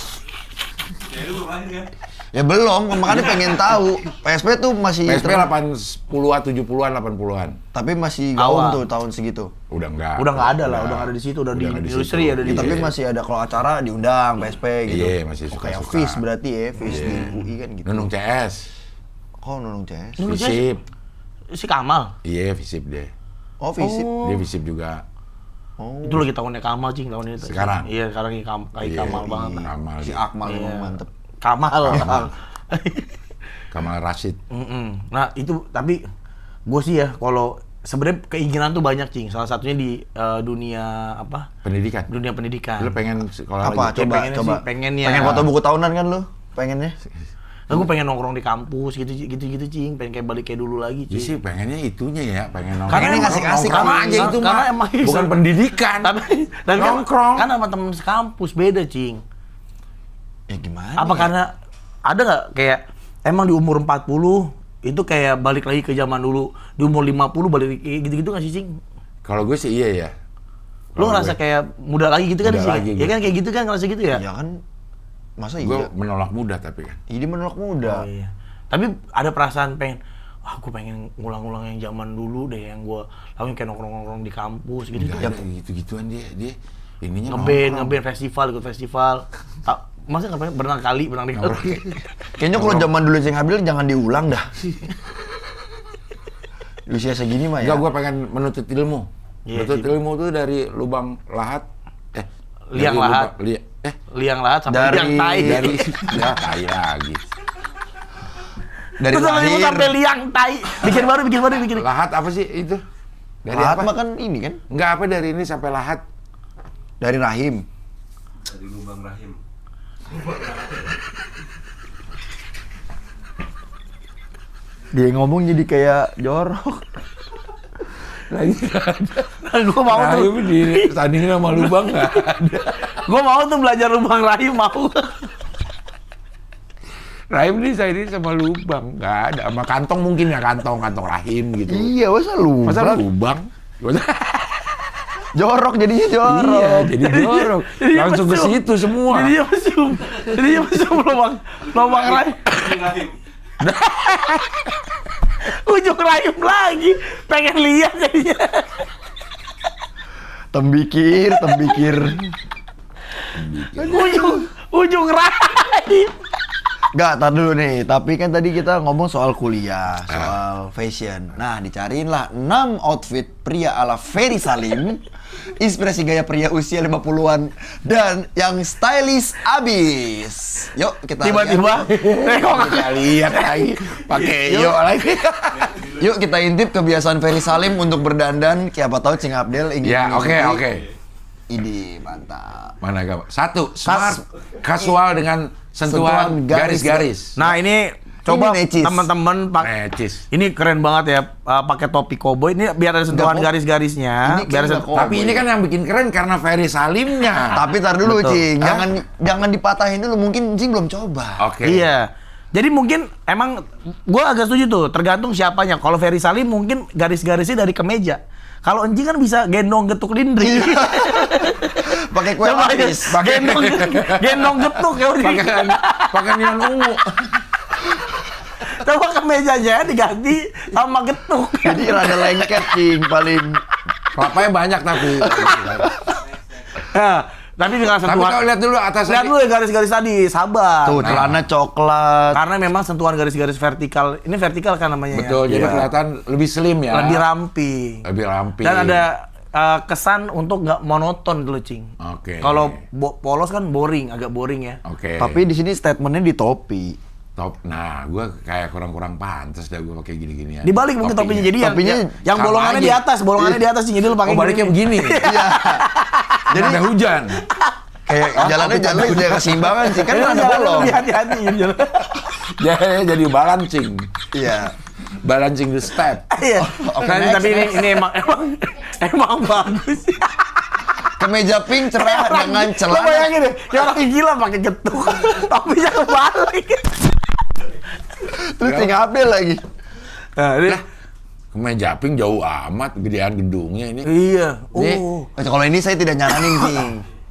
Ya lu belum lahir kan? Ya belum, makanya pengen tahu. PSP tuh masih PSP 80-an, 70-an, 80-an. tapi masih Awal. gaun tuh tahun segitu. Udah enggak. Udah nggak ada lah, udah nggak ada di situ, udah di nggak di industri, situ. ada di Iya. Tapi masih ada kalau acara diundang PSP gitu. Iya, masih Oh, kayak suka-suka. FIS berarti ya, FIS di UI kan gitu. Nunung CS. Kok Nunung CS? Nunung CS? FISIP. si Kamal. Iya, FISIP dia. Oh, FISIP. Dia FISIP juga. Oh. Itu lagi tahunnya Kamal, Cing, tahun itu. Sekarang? Iya, sekarang lagi Iya, Kamal banget. lah. Kamal, Si dia. Akmal Iya. emang mantep. Kamal. Kamal Rashid. Nah itu tapi gue sih ya kalau sebenarnya keinginan tuh banyak, Cing. Salah satunya di dunia apa? Pendidikan. Dunia pendidikan. Lu pengen sekolah Apa? lagi? Coba, pengennya coba. sih, pengennya. Pengen foto buku tahunan kan lu? Pengennya? Nah, gue pengen nongkrong di kampus gitu, Cing. Pengen kayak balik kayak dulu lagi, Jadi sih Cing. pengennya itunya ya, pengen nongkrong. Karena emang asik-asik nongkrong kan. aja itu Karena mah. emang Bukan pendidikan. tapi kan, Nongkrong. kan sama temen sekampus beda, Cing. Ya gimana? Apa ya? karena ada nggak kayak emang di umur 40 itu kayak balik lagi ke zaman dulu, di umur 50 balik gitu-gitu nggak sih, Cing? Kalau gue sih iya ya. Lu Kalau ngerasa gue- kayak muda lagi gitu kan, Muda Cing? lagi Ya gue. kan kayak gitu kan, ngerasa gitu ya? Ya kan masa gue iya? menolak muda tapi kan. Ini menolak muda. Oh, iya. Tapi ada perasaan pengen, wah gue pengen ngulang-ngulang yang zaman dulu deh, yang gue lakuin kayak nongkrong-nongkrong di kampus gitu. Enggak ada gitu-gituan dia ininya Ngeband festival, ikut festival. Masa ngapain berenang kali. Kayaknya kalau zaman dulu yang ngambil jangan diulang dah. Di usia segini mah ya. Enggak, gue pengen menuntut ilmu. Iya, Menuntut sih. ilmu tuh dari lubang lahat. Liang dari lahat. Liang lahat sampai Dari- liang tai. Dari ya tai lagi. Dari Terus sampai lahir. sampai liang tai. Bikin baru. Lahat apa sih itu? Dari Lahat apa? mah kan ini kan Enggak, apa dari ini sampai lahat. dari rahim. Dari lubang rahim. Dia ngomong jadi kayak jorok. Lagi enggak ada. Gue mau tuh. Rahim di tandingin sama lubang enggak ada. Gue mau tuh belajar lubang rahim mau. Rahim ini saya ini sama lubang enggak ada. Sama kantong mungkin ya, kantong rahim gitu. Iya, masa lu? Masa lubang? Jorok jadinya jorok. Iya, jadi jorok. Langsung ke situ semua. Jadinya mesum lubang rahim. Ujung rahim lagi. Pengen lihat jadinya. Tembikir. Ujung rahim. Gak, tar dulu nih. Tapi kan tadi kita ngomong soal kuliah, soal fashion. Nah, dicariin lah 6 outfit pria ala Ferry Salim. Inspirasi gaya pria usia 50-an dan yang stylish abis. Yuk kita Tiba-tiba Kok nggak lihat lagi pakai yo lagi. Yuk kita intip kebiasaan Ferry Salim untuk berdandan. Siapa tahu Cing Abdel ingin Ya, mengikuti. oke. Ini mantap. Mana gak? Satu, smart, casual dengan sentuhan Sentuhan garis-garis. Nah ini coba Ini necis. teman-teman Necis. ini keren banget ya, pakai topi koboi ini biar ada sentuhan Nggak kok. garis-garisnya. Ini Biar kan nggak kok. Tapi ini kan yang bikin keren karena Ferry Salimnya. Tapi tar dulu Betul. Cing, Hah? jangan dipatahin dulu. Mungkin Cing belum coba. Oke. Iya. Jadi mungkin emang gua agak setuju tuh, tergantung siapanya. Kalau Ferry Salim mungkin garis-garisnya dari kemeja. Kalau Enjing kan bisa gendong getuk lindri. Pakai kue Coba aja, lapis. gendong getuk ya udah. Pakai neon ungu. Coba kemejanya diganti sama getuk. Jadi rada lengket Cing paling. Kelapanya banyak tapi. Nah, tapi dengan Tapi sentuhan. kau lihat dulu atas Lihat dulu ya garis-garis tadi, sabar. Tuh, Nah, celana coklat. karena memang sentuhan garis-garis vertikal. Ini vertikal kan namanya. Betul, ya? jadi Iya. kelihatan lebih slim ya. Lebih ramping. Lebih ramping. Dan ada kesan untuk nggak monoton dulu, Cing. Oke. Kalau polos kan boring, agak boring ya. Oke. Tapi di sini statementnya di topi. top. Nah, gue kayak kurang-kurang pantas dah gue pakai gini-ginian. Dibalik mungkin topinya jadi Topinya yang sama bolongannya aja. di atas, bolongannya di atas Cing. Jadi lu pakai Oh, baliknya begini. Iya. Jadi ada hujan. Kayak jalannya udah keseimbangan sih kan Jadi lu ada jalan bolong. lebih hati-hati gitu. Jadi balancing. Iya. Balancing the step. Iya. Oke, Nah, next, tapi ini emang bagus. Kemeja pink cerah dengan Lo celana. bayangin deh, ya orang gila pakai getuk, topinya kebalik. Terus tinggal Abdel lagi. Nah, ini, Kemeja pink jauh amat gedean gedungnya ini. iya. Ini- Oh. Kalau ini saya tidak nyaranin sih.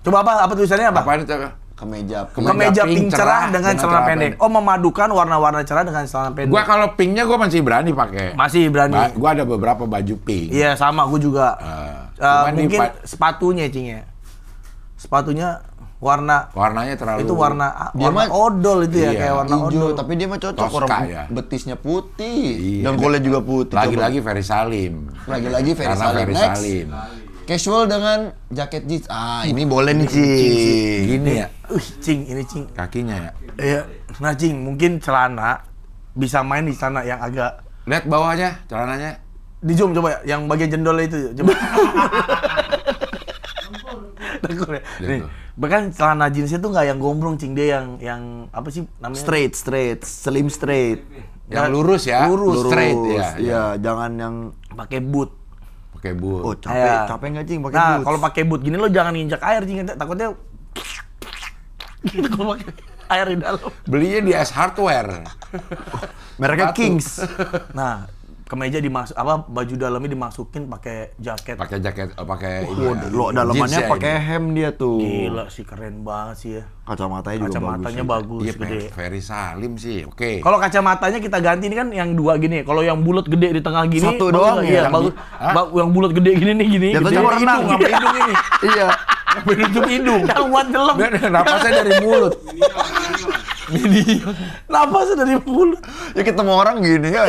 Coba apa tulisannya apa? Apaan itu? Kemeja pink. Kemeja pink pink cerah dengan celana pendek. pendek. Oh, memadukan warna-warna cerah dengan celana pendek. Gua kalau pinknya gua masih berani pakai. Masih berani. Gua ada beberapa baju pink. Iya, sama gue juga. Cuman Mungkin di- sepatunya, Cing ya. Sepatunya warna warnanya terlalu. itu warna Dia warna mah- odol itu ya, Iya, kayak warna Hijau, odol. tapi dia mah cocok Tosca orang ya. betisnya putih. Iya. Dengkulnya juga putih. Lagi-lagi Ferry Salim. Lagi-lagi Ferry Karena Salim. Ferry Next. Salim. Casual dengan jaket jeans. Ah, ini boleh nih, Cing. Gini ya Cing, ini Cing. kakinya ya. Iya, nah Cing, mungkin celana bisa main di celana yang agak Lihat bawahnya, celananya. di zoom coba ya, yang bagian jendol itu coba. Dengkul ya. Nih, bahkan celana jeansnya tuh nggak yang gombrong Cing, dia yang apa sih namanya? Straight, slim straight. Yang lurus ya. Lurus. Straight ya. Iya, jangan yang Pakai boot. Pakai boot. oh capek, Iya. capek nggak Cing pakai Nah, boots? kalau pakai boot gini lo jangan injak air Cing, takutnya gitu kalau pakai air di dalam. Belinya di S Hardware. mereknya sepatu. Kings. Nah, kemeja dimasuk apa baju dalamnya dimasukin pakai jaket. Pakai jaket, pakai ini. Oh, ya. lo dalamannya Jeans ya pakai ini. hem dia tuh. Gila sih, keren banget sih ya. Kacamatanya juga Kacamatanya bagus. bagus, Iya, gede. Ferry Salim sih. Oke. Kalau kacamatanya kita ganti ini kan yang dua gini. Kalau yang bulat gede di tengah gini, Satu bagus doang nggak? ya? Iya, Yang bagus. Hah? Yang bulat gede gini nih gini. Jatuhnya gede. mau renang. Hidung, apa hidung ini? Iya. Menutup hidung. Yang buat delem. Napasnya dari mulut. Napasnya dari mulut. Ya ketemu orang gini ya.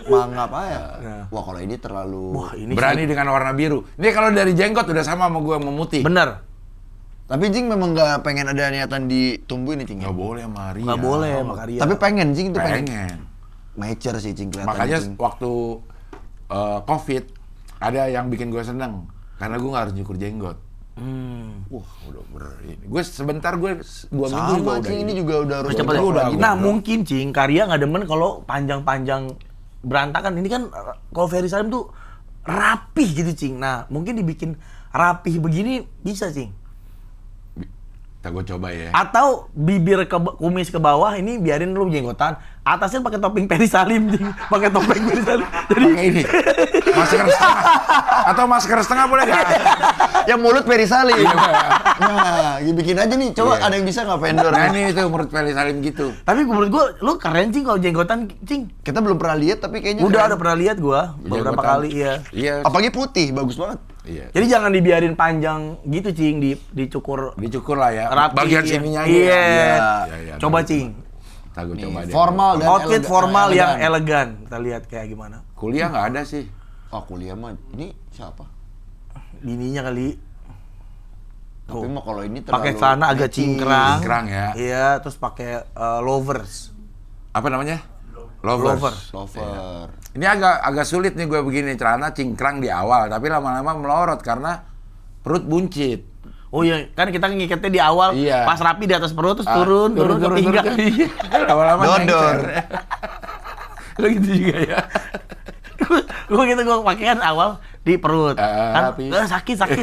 Mangap aja. Wah, kalau ini terlalu. Wah, ini Berani dengan warna biru. Ini kalau dari jenggot udah sama sama gue memutih. bener. Tapi Jing memang nggak pengen ada niatan ditumbuhin nih Cing. Nggak boleh sama Ria. Nggak boleh sama Karya. Tapi pengen Jing itu pengen. Pengen. Mature sih Cing kelihatan. Makanya Cing. waktu COVID ada yang bikin gue seneng karena gue nggak harus nyukur jenggot. Wah, udah ini. Gue sebentar 2 minggu juga Sama udah. Cing ini gini. juga udah harus Cepet. cepet udah. Nah, mungkin Cing, Karya nggak demen kalau panjang-panjang berantakan. Ini kan kalau Ferry Salim tuh rapih gitu, Cing. Nah, mungkin dibikin rapih begini bisa, Cing. Kita gue coba ya. Atau bibir kumis ke bawah ini biarin lu jenggotan, Atasnya pakai topping Ferry Salim, Cing. Pakai topeng Ferry Salim. Jadi Pakai ini. Masker setengah. Atau masker setengah boleh nggak? Yang mulut Ferry Salim. Iya, Pak. Nah, bikin aja nih. Coba Iya. ada yang bisa nggak vendor? Nah ini itu menurut Ferry Salim gitu. tapi menurut gua lu keren, Cing, kalau jenggotan, Cing. Kita belum pernah lihat tapi kayaknya Udah keren. ada pernah lihat gua beberapa Jenggotan. kali ya. Iya. Apalagi putih, bagus banget. Iya. Jadi jangan dibiarin panjang gitu, Cing, dicukur Dicukur lah ya. rapi. Bagian iya. sininya aja. Iya. Iya, Coba, tahu. Cing. Tahu Nih, coba deh. formal dan Outfit formal yang elegan. elegan. Kita lihat kayak gimana. Kuliah nggak ada sih. Oh, kuliah mah ini siapa? Bininya kali. Tapi mah kalau ini Pakai terlalu celana agak matching. cingkrang. Cingkrang ya. Iya, terus pakai lovers. Apa namanya? Lovers. Lover. Ini agak sulit nih gue begini, celana cingkrang di awal, tapi lama-lama melorot karena perut buncit. Oh iya, kan kita ngikatnya di awal, Iya. pas rapi di atas perut, terus turun ke pinggang. Iya. Lama-lama Dodor. nengker. Lo gitu juga ya. Gue gitu, gue pakai kan awal di perut. Kan, tapi- sakit. Sakit.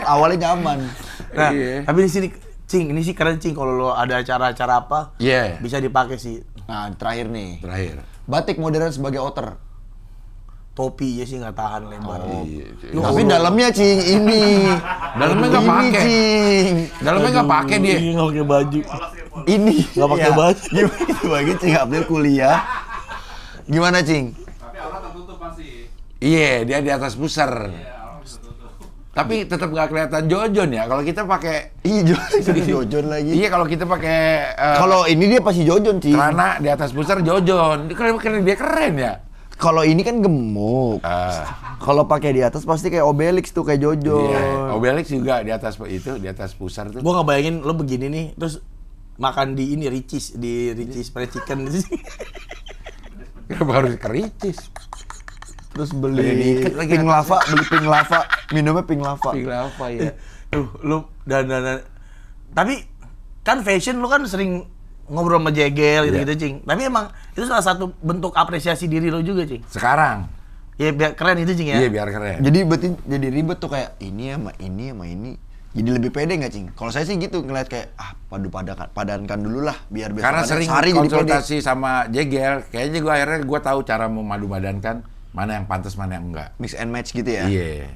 Awalnya nyaman. Nah, Iya. tapi di sini, Cing, ini sih keren, Cing, kalau lo ada acara-acara apa, Iya. bisa dipakai sih. Nah, terakhir nih. Terakhir. Batik modern sebagai outer. Topi ya sih nggak tahan lebar. Iya. Tapi dalamnya Cing ini. Dalamnya nggak Ini, pakai. Cing. Dalamnya nggak pakai dia. Iya, nggak pakai baju. Ini. Nggak pakai Ya. baju. Gimana itu bagi Cing Abdul kuliah? Gimana Cing? Tapi aurat tertutup masih. Iya, dia di atas pusar. Ya, aurat tertutup. Tapi tetap nggak kelihatan jojon ya. Kalau kita pakai, Ih, Jojon lagi. iya kalau kita pakai Kalau ini dia pasti Jojon Cing. celana di atas pusar jojon. Dia keren ya. Kalau ini kan gemuk. Ah, Kalau pakai di atas pasti kayak Obelix tuh kayak Jojon. iya. Obelix juga di atas itu, di atas pusar tuh. Gue nggak bayangin lo begini nih, terus makan di ini Ricis, di Ricis Fried Chicken. Kenapa harus kericis? Terus Beli beli dikit lagi pink lava, minumnya pink lava. Tinggal apa ya? Tuh, lu dan tapi kan fashion lu kan sering ngobrol sama Jegel gitu-gitu, Cing. Tapi emang itu salah satu bentuk apresiasi diri lu juga, Cing. Sekarang, Ya biar keren itu, Cing, ya. iya biar keren. Jadi berarti jadi ribet tuh kayak ini sama ini. Jadi lebih pede nggak Cing? Kalau saya sih gitu ngeliat kayak padankan dulu lah biar besok Karena ada sering sehari jadi pede. konsultasi sama Jegel, kayaknya gue tahu cara memadu-badankan mana yang pantas mana yang enggak. Mix and match gitu ya. Iya.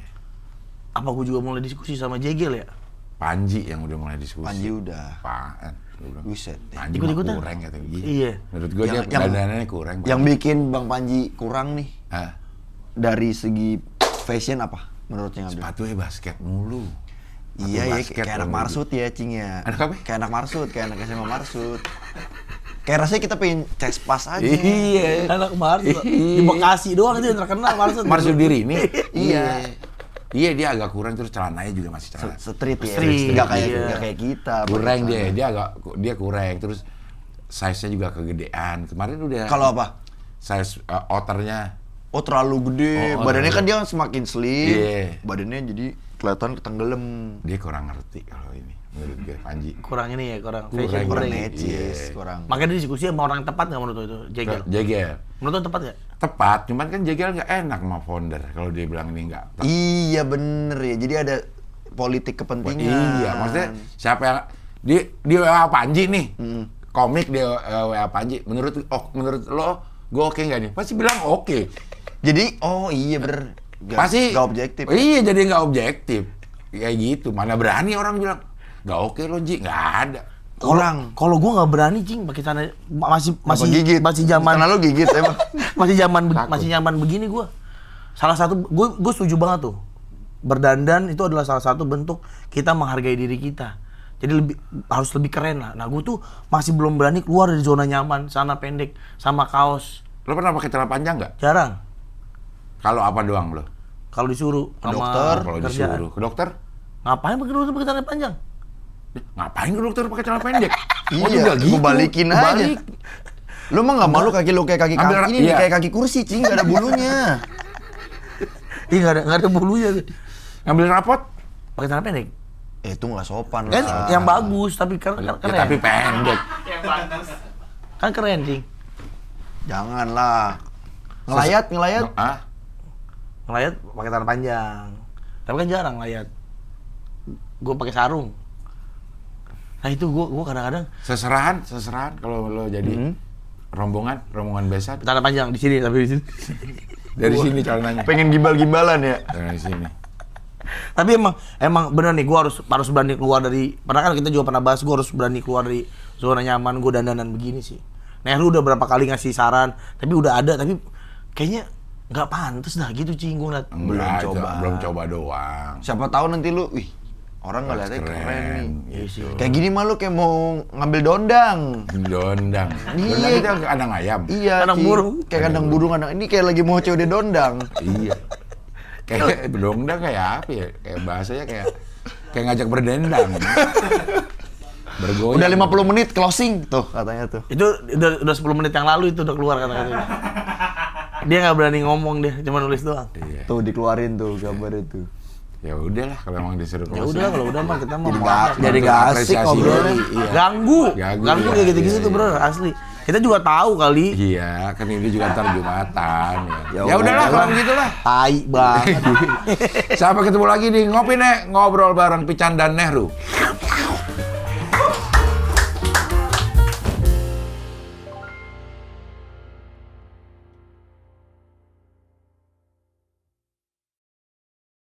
Apa gua juga mulai diskusi sama Jegel ya? Panji yang udah mulai diskusi. Panji udah. Apaan? Gua bilang, Buset. Panji Ikut-ikutan? mah kurang kata dia. Iya. Menurut gue dia Yang- dandanannya kurang. Yang bikin Bang Panji kurang nih Hah? dari segi fashion apa menurutnya Abdul? Sepatunya basket mulu. Sepatu Iya ya, basket kayak anak kalau Marsud ya Cing ya. Anak apa? Kayak anak Marsud, kayak anak SMA Marsud. Kayak rasanya kita pengen cespas aja. Iya. Anak Marsud. Di Bekasi doang itu yang terkenal Marsud. Marsudiri ini. Iya. Iya dia agak kurang terus celananya juga masih celana. Street ya. Street, Nggak kayak iya. nggak kayak kita. Kurang pakai dia celana. dia kurang terus size-nya juga kegedean. Kemarin udah Kalau apa? size outernya Oh terlalu gede. Oh, Badannya terlalu. kan dia semakin slim. Iya. Badannya jadi kelihatan tenggelam. dia kurang ngerti kalau ini menurut gue Panji. Kurang ini ya, kurang Kurang, fashion Kurang kurang. necis, Iya. kurang. Makanya dia diskusi sama orang yang tepat nggak menurut lu itu, Jegel? Jegel Menurut lu tepat nggak? tepat, cuman kan Jegel nggak enak sama founder kalau dia bilang ini nggak. Iya bener ya. Jadi ada politik kepentingan. Iya, maksudnya siapa yang di WA Panji nih, komik di WA Panji. Menurut lo, gue oke nggak nih? Pasti bilang oke. Jadi oh iya bener. Pasti Nggak objektif. Iya, jadi nggak objektif. Kayak gitu. Mana berani orang bilang nggak oke lo Ji, nggak ada. Kurang. Kalau gua nggak berani, Cing, pakai celana Apa gigit? masih zaman Celana lu gigit emang. Takut. masih nyaman begini gua. Salah satu gua setuju banget tuh. Berdandan itu adalah salah satu bentuk kita menghargai diri kita. Jadi harus lebih keren lah. Nah, gua tuh masih belum berani keluar dari zona nyaman, celana pendek sama kaos. Lo pernah pakai celana panjang nggak? Jarang. Kalau apa doang lo? Kalau disuruh Ke sama dokter, Kalau kerjaan. disuruh ke dokter? Ngapain pakai dokter pakai celana panjang? Ngapain ke dokter pakai celana pendek? Oh, Iya, juga gitu. gua balikin aja. Balik. Lu mah nggak malu kaki lu kayak kaki Ambil kaki ini iya. kayak kaki kursi Cing, nggak ada bulunya. Ih, nggak ada bulunya. Ngambil rapot? Pakai celana pendek. Itu nggak sopan Kan lah. yang bagus tapi keren. Ya, tapi pendek. Yang bagus. Kan keren, Cing. Janganlah. Ngelayat. Ah? Ngelayat pakai celana panjang. Tapi kan jarang ngelayat. Gue pakai sarung. Nah itu gua kadang-kadang Seserahan kalau lo jadi rombongan besan. tanda panjang di sini tapi di sini. Dari sini celananya. Pengen gimbal-gimbalan ya? Dari sini. Tapi emang bener nih, gua harus berani keluar dari. Padahal kan kita juga pernah bahas, gua harus berani keluar dari zona nyaman gua dandanan begini sih. Nehru udah berapa kali ngasih saran, tapi udah ada, tapi kayaknya nggak pantas dah gitu Cing, gua ngeliat. Belum coba doang. Siapa tahu nanti lu, wih, orang ngeliatnya keren nih. Iya sih. Kayak gini mah lu kayak mau ngambil dondang. Dondang. Iya. Dondang itu kandang ayam. Iya, Kandang Cing. burung. Kayak kandang burung, ini kayak lagi mau COD dondang. Iya. Kayak dondang kayak apa ya? Kayak bahasanya kayak ngajak berdendang. Bergoyang. Udah 50 menit closing tuh katanya tuh. Itu udah 10 menit yang lalu itu udah keluar kata-katanya. Dia nggak berani ngomong deh, cuma nulis doang. Iya. Tuh dikeluarin tuh gambar itu. Ya udahlah kalau emang disuruh Ya udah kalau udah mah kita mau Jadi nggak asik apresiasi ngobrolnya. Iya. ganggu Ganggu, kayak iya, gitu-gitu iya, tuh bro, asli. Kita juga tahu kali. Iya, kan ini juga ntar Jumatan. Ya Ya udahlah kalau begitu lah. Tai banget. Sampai ketemu lagi di Ngopi Nek, ngobrol bareng Pican dan Nehru.